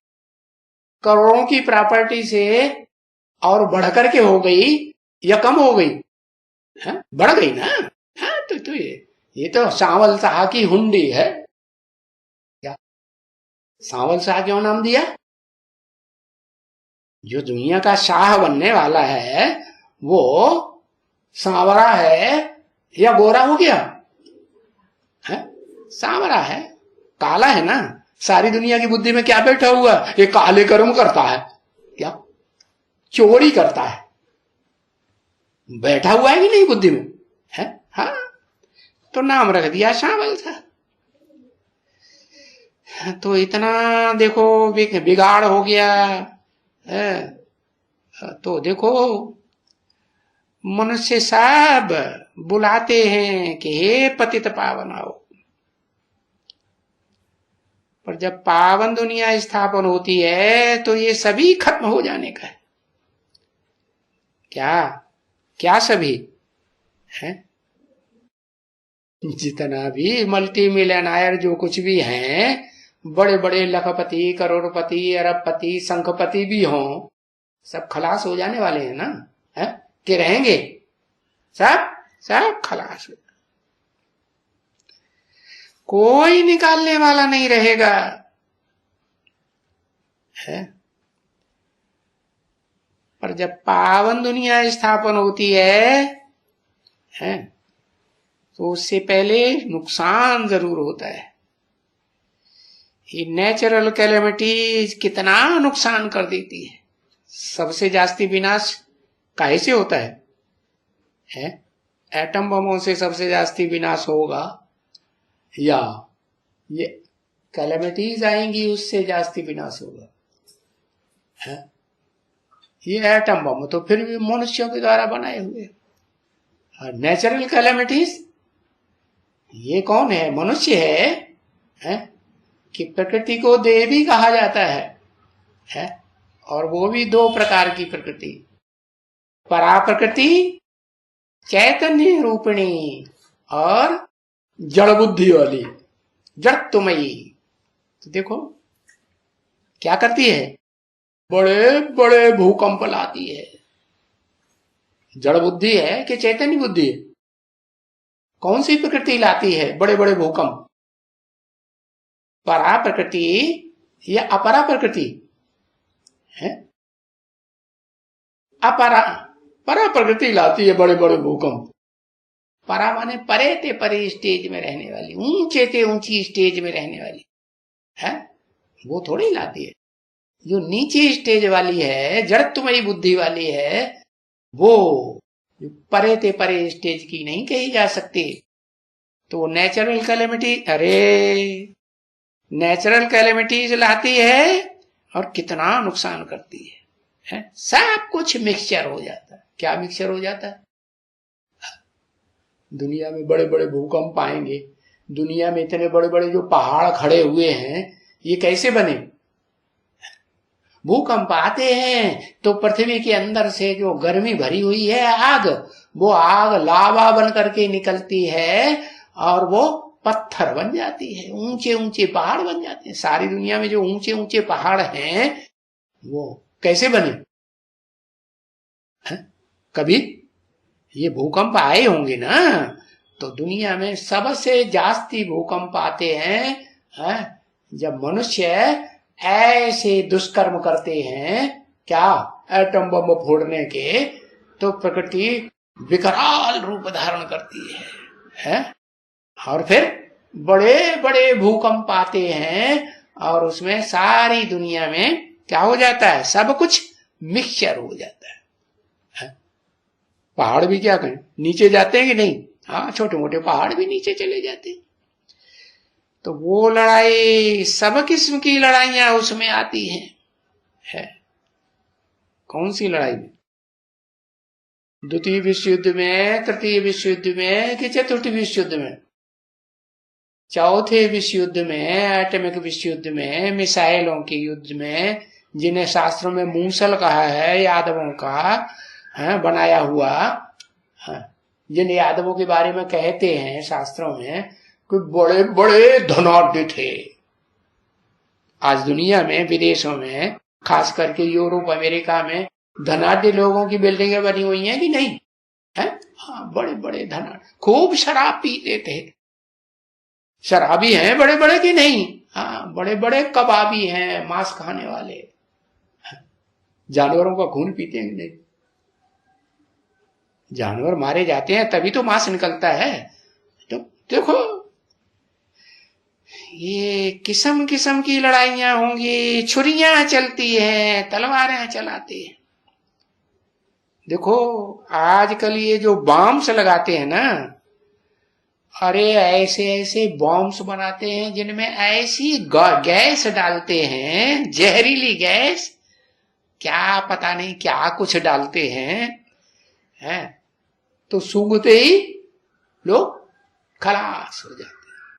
करोड़ों की प्रॉपर्टी से और बढ़कर के हो गई या कम हो गई है? बढ़ गई ना। हाँ, तो ये तो सांवल शाह की हुंडी है। क्या सांवल शाह क्यों नाम दिया? जो दुनिया का शाह बनने वाला है वो सांवरा है या गोरा हो गया है? सांवरा है, काला है ना। सारी दुनिया की बुद्धि में क्या बैठा हुआ? ये काले कर्म करता है, क्या चोरी करता है, बैठा हुआ है कि नहीं बुद्धि में है? हाँ, तो नाम रख दिया सांवल था। तो इतना देखो बिगाड़ हो गया है। तो देखो मनुष्य सब बुलाते हैं कि हे पतित पावन आओ, पर जब पावन दुनिया स्थापन होती है तो ये सभी खत्म हो जाने का है। क्या सभी है? जितना भी मल्टी मिलियनायर जो कुछ भी हैं, बड़े बड़े लखपति, करोड़पति, अरबपति, संखपति भी हों, सब खलास हो जाने वाले हैं ना। है कि रहेंगे? सब खलास हो, कोई निकालने वाला नहीं रहेगा है। पर जब पावन दुनिया स्थापन होती है तो उससे पहले नुकसान जरूर होता है। ये नेचुरल कैलेमिटीज कितना नुकसान कर देती है। सबसे जास्ती विनाश काहे से होता है? एटम बमों से सबसे जास्ती विनाश होगा या ये कैलेमिटीज आएंगी उससे जास्ती विनाश होगा है? ये एटम बम तो फिर भी मनुष्यों के द्वारा बनाए हुए, नेचुरल कैलेमिटीज ये कौन है? मनुष्य है? कि प्रकृति को देवी कहा जाता है? और वो भी दो प्रकार की प्रकृति, परा प्रकृति चैतन्य रूपिणी और जड़ बुद्धि वाली, जड़त्वमयी। तो देखो क्या करती है? बड़े बड़े भूकंप लाती है। जड़ बुद्धि है कि चैतन्य बुद्धि है? कौन सी प्रकृति लाती है बड़े बड़े भूकंप? परा प्रकृति या अपरा प्रकृति है? परा प्रकृति लाती है बड़े बड़े भूकंप। परा माने परे ते परे स्टेज में रहने वाली, ऊंचे ते ऊंची स्टेज में रहने वाली है, वो थोड़ी लाती है। जो नीचे स्टेज वाली है, जड़त्वमयी बुद्धि वाली है, वो परे ते परे स्टेज की नहीं कही जा सकती। तो नेचुरल कैलेमिटी, अरे नेचुरल कैलेमिटीज लाती है और कितना नुकसान करती है? सब कुछ मिक्सचर हो जाता है। क्या मिक्सचर हो जाता है? दुनिया में बड़े बड़े भूकंप आएंगे, दुनिया में इतने बड़े बड़े जो पहाड़ खड़े हुए हैं, ये कैसे बने? भूकंप आते हैं तो पृथ्वी के अंदर से जो गर्मी भरी हुई है आग, वो आग लावा बन करके निकलती है और वो पत्थर बन जाती है, ऊंचे ऊंचे पहाड़ बन जाते हैं। सारी दुनिया में जो ऊंचे ऊंचे पहाड़ हैं वो कैसे बने? कभी ये भूकंप आए होंगे ना, तो दुनिया में सबसे जास्ती भूकंप आते हैं जब मनुष्य ऐसे दुष्कर्म करते हैं, क्या, एटम बम फोड़ने के, तो प्रकृति विकराल रूप धारण करती है? और फिर बड़े बड़े भूकंप आते हैं और उसमें सारी दुनिया में क्या हो जाता है? सब कुछ मिक्सचर हो जाता है। पहाड़ भी क्या करें, नीचे जाते हैं कि नहीं? हाँ, छोटे मोटे पहाड़ भी नीचे चले जाते हैं। तो वो लड़ाई, सब किस्म की लड़ाइयां उसमें आती है। कौन सी लड़ाई में? द्वितीय विश्व युद्ध में, तृतीय विश्व युद्ध में कि चतुर्थ विश्व युद्ध में? चौथे विश्व युद्ध में, एटॉमिक विश्व युद्ध में, मिसाइलों के युद्ध में, जिन्हें शास्त्रों में मूसल कहा है, यादवों का बनाया हुआ, जिन यादवों के बारे में कहते हैं शास्त्रों में कि बड़े बड़े धनाढ्य थे। आज दुनिया में, विदेशों में, खास करके यूरोप अमेरिका में धनाढ्य लोगों की बिल्डिंगें बनी हुई हैं कि नहीं है? हाँ, बड़े बड़े धनाढ्य, खूब शराब पीते थे। शराबी हैं बड़े बड़े कि नहीं? हाँ, बड़े बड़े कबाबी हैं, मांस खाने वाले। जानवरों का खून पीते हैं कि नहीं? जानवर मारे जाते हैं तभी तो मांस निकलता है। तो देखो, ये किस्म किस्म की लड़ाइयां होंगी, छुरियां चलती है, तलवारें चलाते हैं। देखो आजकल ये जो बॉम्ब्स लगाते हैं ना, अरे ऐसे ऐसे बॉम्ब्स बनाते हैं जिनमें ऐसी गैस डालते हैं, जहरीली गैस, क्या पता नहीं क्या कुछ डालते हैं, तो सूंघते ही लोग खलास हो जाते हैं,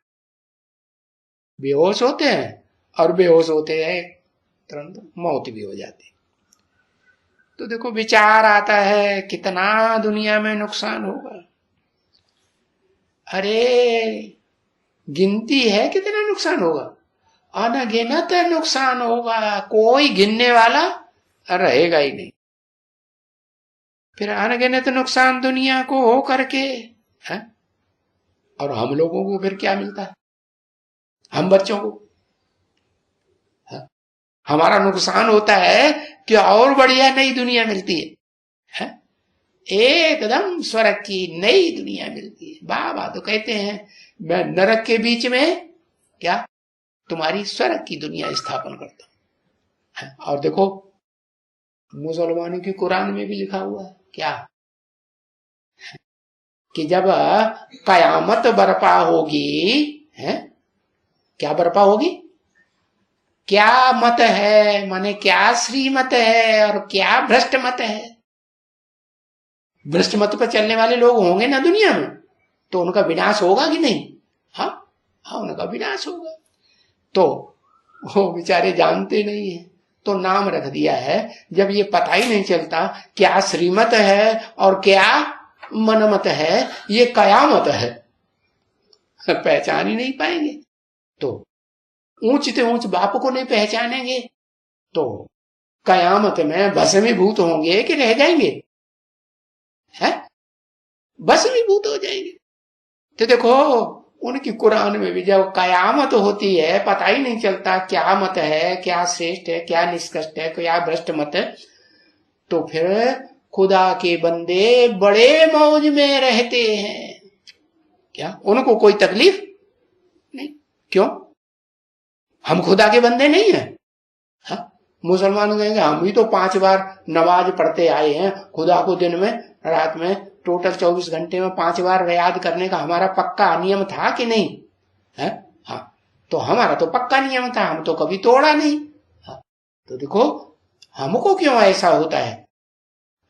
बेहोश होते हैं, और बेहोश होते हैं तुरंत मौत भी हो जाती है। तो देखो विचार आता है कितना दुनिया में नुकसान होगा। अरे गिनती है कितना नुकसान होगा? अनगिनत नुकसान होगा, कोई गिनने वाला रहेगा ही नहीं। फिर अनगिनत नुकसान दुनिया को हो करके है, और हम लोगों को फिर क्या मिलता है? हम बच्चों को हमारा नुकसान होता है कि और बढ़िया नई दुनिया मिलती है, एकदम स्वर्ग की नई दुनिया मिलती है। बाबा तो कहते हैं मैं नरक के बीच में क्या तुम्हारी स्वर्ग की दुनिया स्थापन करता हूं। और देखो मुसलमानों की कुरान में भी लिखा हुआ है क्या, कि जब कयामत बर्पा होगी, है क्या बर्पा होगी? क्या मत है, माने क्या श्रीमत है और क्या भ्रष्ट मत है। भ्रष्ट मत पर चलने वाले लोग होंगे ना दुनिया में, तो उनका विनाश होगा कि नहीं? हाँ हाँ, उनका विनाश होगा। तो वो बेचारे जानते नहीं है, तो नाम रख दिया है। जब ये पता ही नहीं चलता क्या श्रीमत है और क्या मनमत है, ये कयामत है, पहचान ही नहीं पाएंगे। तो ऊंच से ऊंच बाप को नहीं पहचानेंगे तो कयामत में भस्मीभूत होंगे कि रह जाएंगे? है भस्मीभूत हो जाएंगे। तो देखो उनकी कुरान में भी जब कयामत होती है, पता ही नहीं चलता क्या मत है, क्या श्रेष्ठ है, क्या निष्कृष्ट है, क्या भ्रष्ट मत है, तो फिर खुदा के बंदे बड़े मौज में रहते हैं। क्या उनको कोई तकलीफ नहीं? क्यों? हम खुदा के बंदे नहीं है? मुसलमान कहेंगे हम भी तो 5 बार नमाज पढ़ते आए हैं, खुदा को दिन में रात में टोटल 24 घंटे में 5 बार याद करने का हमारा पक्का नियम था कि नहीं है? हाँ, तो हमारा तो पक्का नियम था, हम तो कभी तोड़ा नहीं। तो देखो हमको क्यों ऐसा होता है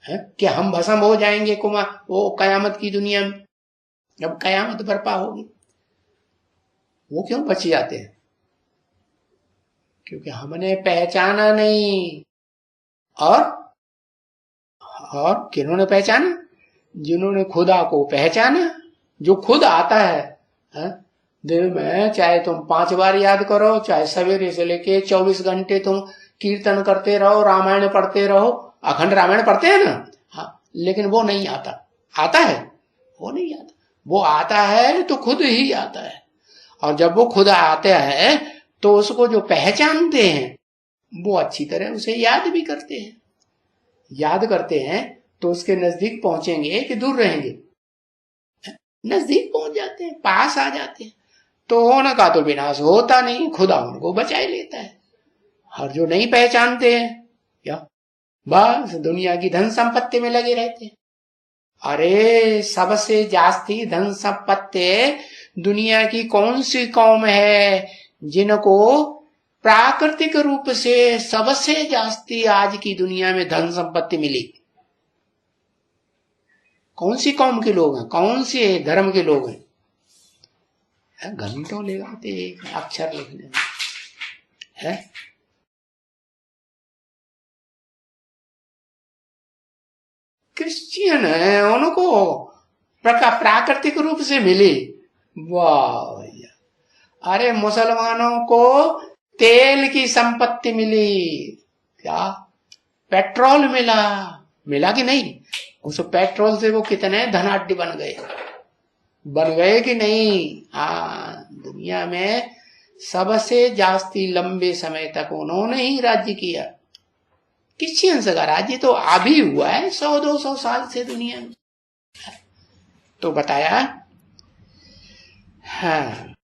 कि हम भस्म हो जाएंगे वो कयामत की दुनिया में, जब कयामत बर्पा होगी, वो क्यों बच जाते हैं? क्योंकि हमने पहचाना नहीं। और किन्होंने पहचाना? जिन्होंने खुदा को पहचाना। जो खुद आता है दिन में, चाहे तुम 5 बार याद करो, चाहे सवेरे से लेके 24 घंटे तुम कीर्तन करते रहो, रामायण पढ़ते रहो, अखंड रामायण पढ़ते हैं ना, हाँ, लेकिन वो नहीं आता। आता है? वो नहीं आता। वो आता है तो खुद ही आता है। और जब वो खुद आता है तो उसको जो पहचानते हैं वो अच्छी तरह उसे याद भी करते हैं। याद करते हैं तो उसके नजदीक पहुंचेंगे कि दूर रहेंगे? नजदीक पहुंच जाते हैं, पास आ जाते हैं। तो उनका तो विनाश होता नहीं, खुदा उनको बचाए लेता है। और जो नहीं पहचानते हैं क्या, बस दुनिया की धन संपत्ति में लगे रहते हैं। अरे सबसे जास्ती धन संपत्ति दुनिया की कौन सी कौम है जिनको प्राकृतिक रूप से सबसे जास्ती आज की दुनिया में धन संपत्ति मिली? कौन सी कौम के लोग हैं, कौन से धर्म के लोग हैं? घंटों लगाते एक अक्षर लिखने में है। क्रिश्चियन है, उनको प्राकृतिक रूप से मिली। वाह भैया! अरे मुसलमानों को तेल की संपत्ति मिली, क्या पेट्रोल मिला? मिला कि नहीं? उस पेट्रोल से वो कितने धनाढ्य बन गए कि नहीं? हाँ, दुनिया में सबसे जास्ती लंबे समय तक उन्होंने ही राज्य किया। क्रिश्चियंस का राज्य तो अभी हुआ है 100-200 साल से दुनिया में। तो बताया, हाँ,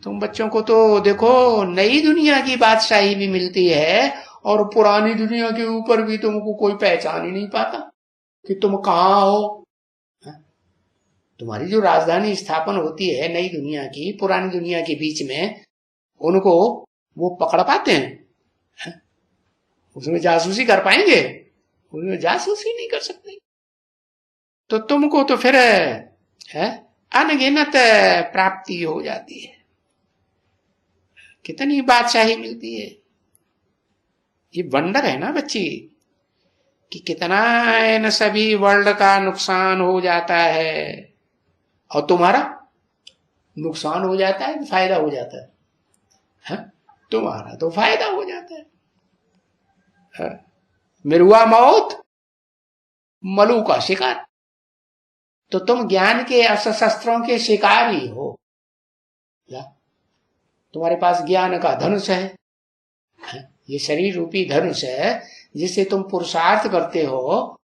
तुम बच्चों को तो देखो नई दुनिया की बादशाही भी मिलती है और पुरानी दुनिया के ऊपर भी तुमको कोई पहचान ही नहीं पाता कि तुम कहाँ हो। तुम्हारी जो राजधानी स्थापन होती है नई दुनिया की पुरानी दुनिया के बीच में, उनको वो पकड़ पाते हैं? उसमें जासूसी कर पाएंगे? उसमें जासूसी नहीं कर सकते। तो तुमको तो फिर अनगिनत प्राप्ति हो जाती है, कितनी बादशाही मिलती है। ये वंडर है ना बच्ची, कि कितना इन सभी वर्ल्ड का नुकसान हो जाता है और तुम्हारा नुकसान हो जाता है, फायदा हो जाता है? तुम्हारा तो फायदा हो जाता है। मिरुआ मौत, मलू का शिकार। तो तुम ज्ञान के अस्त्र शस्त्रों के शिकार ही हो। तुम्हारे पास ज्ञान का धनुष है, ये शरीर रूपी धनुष है जिसे तुम पुरुषार्थ करते हो।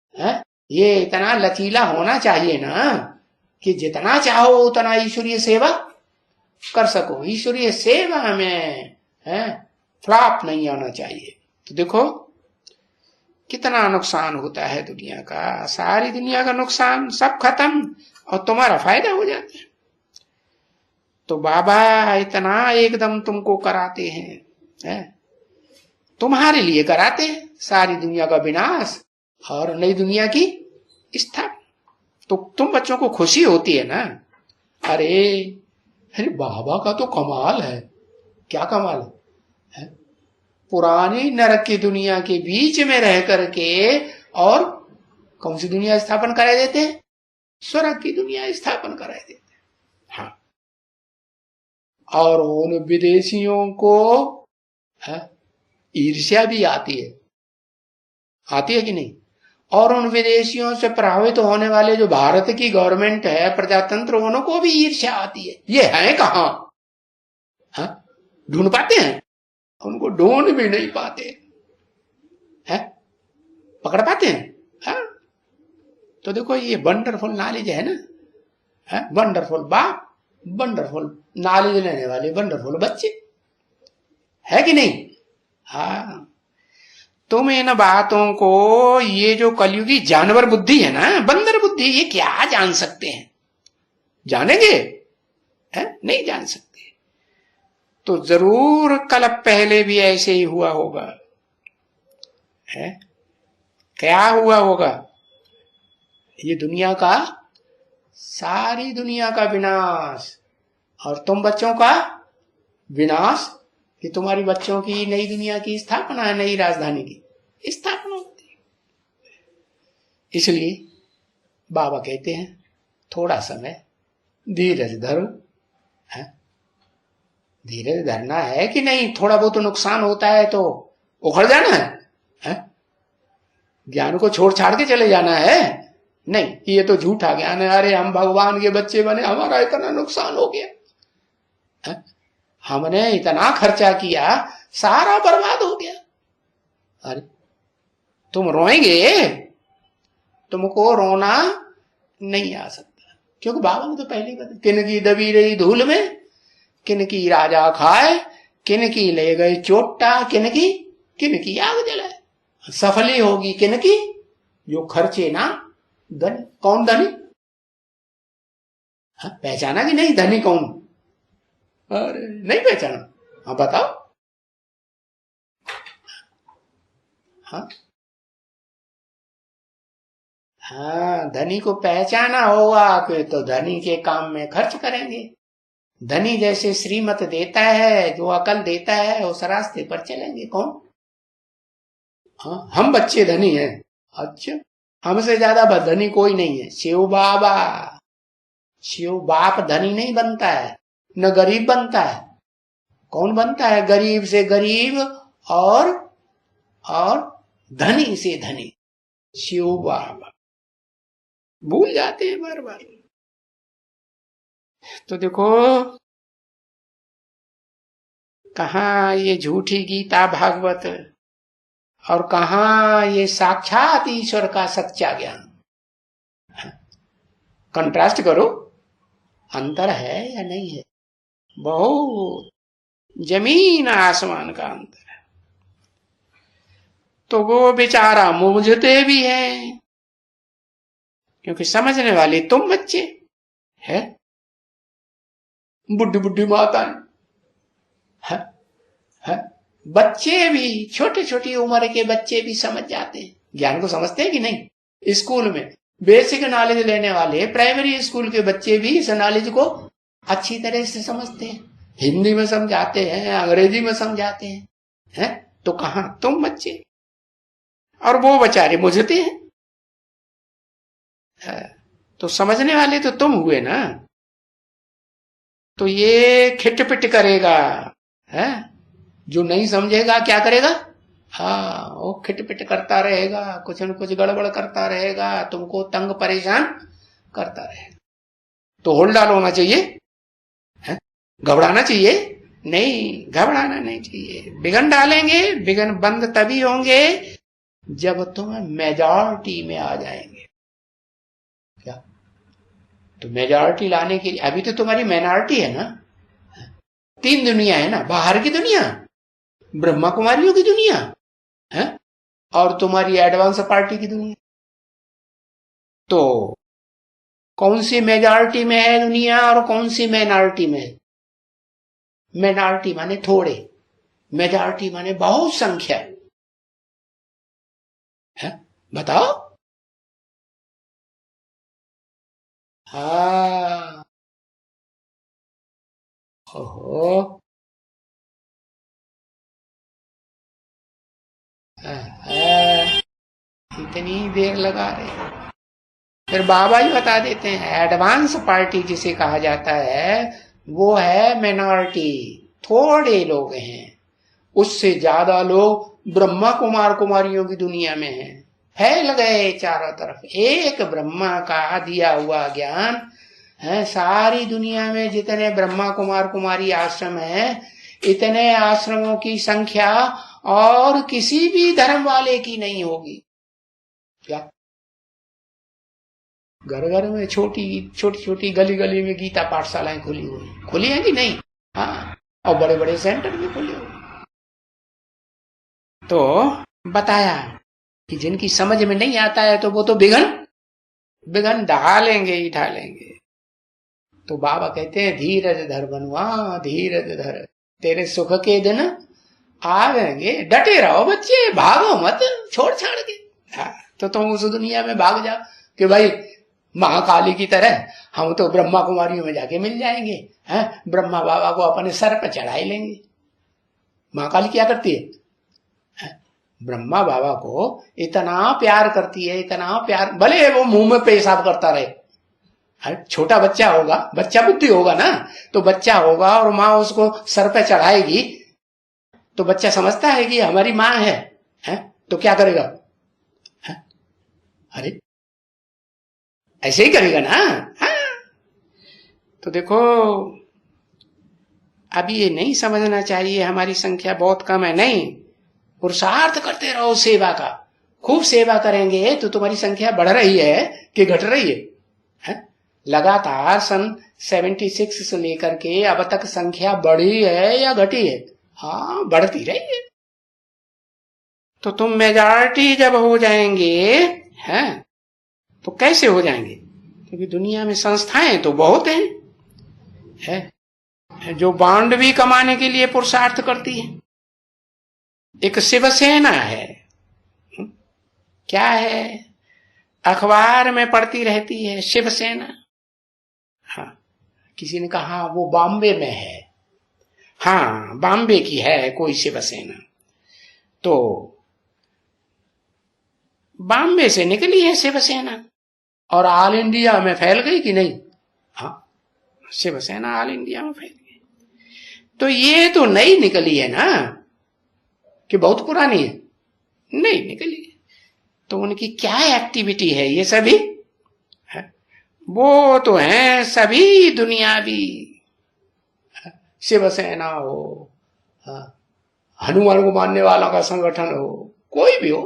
ये इतना लचीला होना चाहिए ना कि जितना चाहो उतना ईश्वरीय सेवा कर सको। ईश्वरीय सेवा में फ्लॉप नहीं आना चाहिए। तो देखो कितना नुकसान होता है दुनिया का, सारी दुनिया का नुकसान सब खत्म और तुम्हारा फायदा हो जाता है। तो बाबा इतना एकदम तुमको कराते हैं, तुम्हारे लिए कराते हैं सारी दुनिया का विनाश और नई दुनिया की स्थापना। तो तुम बच्चों को खुशी होती है ना? अरे बाबा का तो कमाल है। क्या कमाल है? पुरानी नरक की दुनिया के बीच में रह करके और कौन सी दुनिया स्थापन करा देते हैं? स्वर्ग की दुनिया स्थापन करा देते हैं। हाँ, और उन विदेशियों को ईर्ष्या भी आती है कि नहीं? और उन विदेशियों से प्रभावित होने वाले जो भारत की गवर्नमेंट है, प्रजातंत्र, उनको भी ईर्ष्या आती है। ये है कहाँ? ढूंढ पाते हैं? उनको ढूंढ भी नहीं पाते हैं, पकड़ पाते हैं? तो देखो ये वंडरफुल नॉलेज है ना, वंडरफुल बाप, वंडरफुल नॉलेज लेने वाले वंडरफुल बच्चे, है कि नहीं? हाँ, तुम इन बातों को, ये जो कलयुगी जानवर बुद्धि है ना, बंदर बुद्धि, ये क्या जान सकते हैं? जानेंगे? नहीं जान सकते। तो जरूर कल पहले भी ऐसे ही हुआ होगा। है? क्या हुआ होगा? ये दुनिया का, सारी दुनिया का विनाश, और तुम बच्चों का विनाश, कि तुम्हारी बच्चों की नई दुनिया की स्थापना है, नई राजधानी की स्थापना होती है। इसलिए बाबा कहते हैं थोड़ा समय धीरज धरो। है? धीरज धरना है कि नहीं? थोड़ा बहुत तो नुकसान होता है तो उखड़ जाना है? ज्ञान को छोड़ छाड़ के चले जाना है? नहीं, ये तो झूठा ज्ञान है। अरे हम भगवान के बच्चे बने, हमारा इतना नुकसान हो गया, है? हमने इतना खर्चा किया, सारा बर्बाद हो गया। अरे तुम रोएंगे? तुमको रोना नहीं आ सकता, क्योंकि बाबा ने तो पहले बता, किन की दबी रही धूल में, किन की राजा खाए, किन की ले गए चोटा, किन की आग जलाए। सफली होगी किन की, जो खर्चे ना धनी। कौन धनी? पहचाना कि नहीं धनी कौन? अरे नहीं पहचाना? हाँ बताओ। हाँ हाँ, धनी को पहचाना होगा कि तो धनी के काम में खर्च करेंगे। धनी जैसे श्रीमत देता है, जो अकल देता है, उस रास्ते पर चलेंगे। कौन? हाँ, हम बच्चे धनी हैं। अच्छा, हमसे ज्यादा धनी कोई नहीं है। शिव बाबा, शिव बाप धनी नहीं बनता है, न गरीब बनता है। कौन बनता है? गरीब से गरीब और धनी से धनी। शिव बाबा भूल जाते हैं बार बार। तो देखो कहाँ ये झूठी गीता भागवत, और कहाँ ये साक्षात ईश्वर का सच्चा ज्ञान। कंट्रास्ट करो, अंतर है या नहीं है? बहुत, जमीन आसमान का अंतर है। तो वो बेचारा मूंझते भी हैं, क्योंकि समझने वाले तुम बच्चे है, बुढ़ी बुढ़ी माता है। बच्चे भी, छोटी छोटी उम्र के बच्चे भी समझ जाते हैं। ज्ञान को समझते हैं कि नहीं? स्कूल में बेसिक नॉलेज लेने वाले प्राइमरी स्कूल के बच्चे भी इस नॉलेज को अच्छी तरह से समझते हैं। हिंदी में समझाते हैं, अंग्रेजी में समझाते हैं, तो कहां तुम बच्चे, और वो बेचारे मुझते हैं। तो समझने वाले तो तुम हुए ना। तो ये खिटपिट करेगा, है? जो नहीं समझेगा क्या करेगा? हाँ, वो खिटपिट करता रहेगा, कुछ न कुछ गड़बड़ करता रहेगा, तुमको तंग परेशान करता रहेगा। तो होल्ड ऑन होना चाहिए, है? घबराना चाहिए नहीं, घबराना नहीं चाहिए। बिगन डालेंगे, बिगन बंद तभी होंगे जब तुम मेजॉरिटी में आ जाएंगे। क्या? तो मेजॉरिटी लाने के लिए अभी तो तुम्हारी माइनॉरिटी है ना। 3 दुनिया है ना, बाहर की दुनिया, ब्रह्मा कुमारियों की दुनिया है, और तुम्हारी एडवांस पार्टी की दुनिया। तो कौन सी मेजॉरिटी में है दुनिया और कौन सी माइनॉरिटी में है? माइनॉरिटी माने थोड़े, मेजॉरिटी माने बहुत संख्या है। बताओ। हाँ, ओहो, इतनी देर लगा रहे। फिर बाबा ही बता देते हैं, एडवांस पार्टी जिसे कहा जाता है वो है माइनॉरिटी, थोड़े लोग हैं। उससे ज्यादा लोग ब्रह्मा कुमार कुमारियों की दुनिया में हैं, फैल गए चारों तरफ। एक ब्रह्मा का दिया हुआ ज्ञान है, सारी दुनिया में जितने ब्रह्मा कुमार कुमारी आश्रम है, इतने आश्रमों की संख्या और किसी भी धर्म वाले की नहीं होगी। क्या? घर घर में छोटी छोटी छोटी गली गली में गीता पाठशालाएं खुली हैं कि नहीं? हाँ, और बड़े बड़े सेंटर भी खुले हुए। तो बताया कि जिनकी समझ में नहीं आता है तो वो तो बिगन ढालेंगे ही ढालेंगे। तो बाबा कहते हैं धीरज धर बनुआ, धीरज धर, तेरे सुख के दिन आवेंगे, डटे रहो बच्चे, भागो मत छोड़ छाड़ के। हाँ, तो तुम उस दुनिया में भाग जाओ कि भाई महाकाली की तरह हम तो ब्रह्मा कुमारियों में जाके मिल जाएंगे, हैं, ब्रह्मा बाबा को अपने सर पर चढ़ाई लेंगे। महाकाली क्या करती है? ब्रह्मा बाबा को इतना प्यार करती है, इतना प्यार, भले वो मुंह में पेशाब करता रहे। छोटा बच्चा होगा, बच्चा बुद्धि होगा ना, तो बच्चा होगा और माँ उसको सर पे चढ़ाएगी तो बच्चा समझता है कि हमारी माँ है? तो क्या करेगा? अरे ऐसे ही करेगा ना। हाँ। तो देखो, अब ये नहीं समझना चाहिए हमारी संख्या बहुत कम है, नहीं, पुरुषार्थ करते रहो सेवा का। खूब सेवा करेंगे तो तुम्हारी संख्या बढ़ रही है कि घट रही है? लगातार सन 76 से लेकर के अब तक संख्या बढ़ी है या घटी है? हाँ, बढ़ती रही है। तो तुम मेजॉरिटी जब हो जाएंगे, हैं, तो कैसे हो जाएंगे? क्योंकि दुनिया में संस्थाएं तो बहुत हैं, जो बांड भी कमाने के लिए पुरुषार्थ करती है। एक शिवसेना है, क्या है, अखबार में पढ़ती रहती है, शिवसेना। हाँ, किसी ने कहा वो बॉम्बे में है। हाँ, बॉम्बे की है कोई शिवसेना, तो बॉम्बे से निकली है शिवसेना और ऑल इंडिया में फैल गई कि नहीं? हाँ, शिवसेना ऑल इंडिया में फैल गई। तो ये तो नई निकली है ना, कि बहुत पुरानी है? नहीं निकली। तो उनकी क्या एक्टिविटी है ये सभी? है? वो तो है सभी दुनियावी, शिवसेना हो, हनुमान को मानने वालों का संगठन हो, कोई भी हो,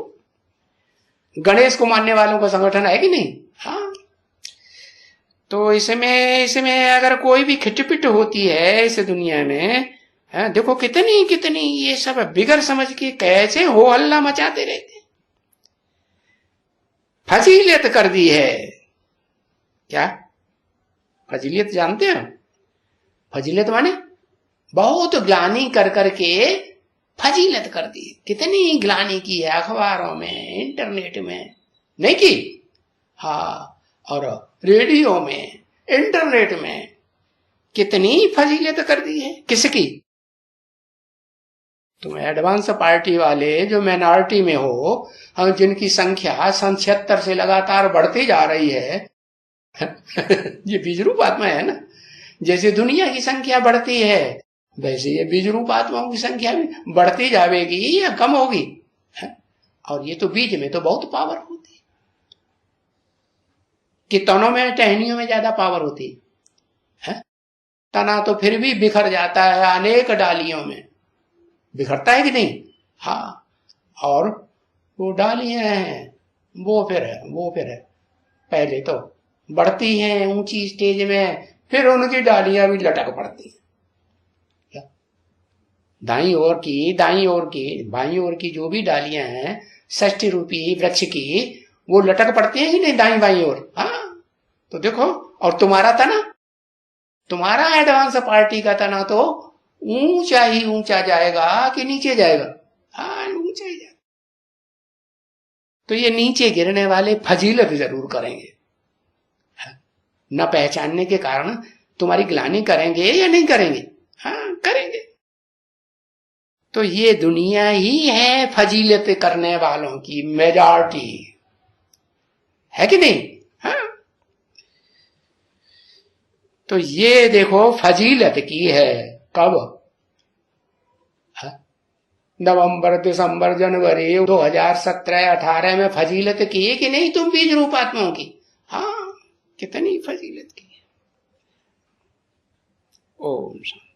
गणेश को मानने वालों का संगठन है कि नहीं? हाँ। तो इसमें अगर कोई भी खिटपिट होती है इस दुनिया में, है, देखो कितनी कितनी ये सब बिगड़ समझ के कैसे हो हल्ला मचाते रहते। फजीलियत कर दी है। क्या फजीलियत जानते हो? फजीलियत माने बहुत ग्लानी कर करके फजीलत कर दी। कितनी ग्लानी की है अखबारों में, इंटरनेट में, नहीं की? हाँ, और रेडियो में, इंटरनेट में कितनी फजीलत कर दी है। किसकी? तुम एडवांस पार्टी वाले जो माइनॉरिटी में हो, हम जिनकी संख्या सन 76 से लगातार बढ़ती जा रही है ये बीज रूप आत्मा है ना। जैसे दुनिया की संख्या बढ़ती है वैसे ये बीज रूप आत्माओं की संख्या भी बढ़ती जाएगी या कम होगी? और ये तो बीज में तो बहुत पावर होती है, कि तनों में टहनियों में ज्यादा पावर होती है। तना तो फिर भी बिखर जाता है, अनेक डालियों में बिखरता है कि नहीं? हाँ, और वो डालियां हैं वो फिर है पहले तो बढ़ती हैं ऊंची स्टेज में, फिर उनकी डालियां भी लटक पड़ती हैं। दाईं ओर की बाईं ओर की जो भी डालियां हैं षष्ठी रूपी वृक्ष की, वो लटक पड़ती हैं कि नहीं दाईं बाईं ओर? हाँ, तो देखो, और तुम्हारा तना, तुम्हारा एडवांस पार्टी का तना तो ऊंचा ही ऊंचा जाएगा कि नीचे जाएगा? हाँ, ऊंचा ही जाएगा। तो ये नीचे गिरने वाले फजीलत जरूर करेंगे, न पहचानने के कारण तुम्हारी ग्लानि करेंगे या नहीं करेंगे? हाँ, करेंगे। तो ये दुनिया ही है फजीलत करने वालों की मेजॉरिटी, है कि नहीं? हाँ, तो ये देखो फजीलत की है। कब? नवंबर, दिसंबर, जनवरी 2017-18 में फजीलत की है कि नहीं तुम बीज रूप आत्माओं की? हाँ, कितनी फजीलत की है। ओम शांति।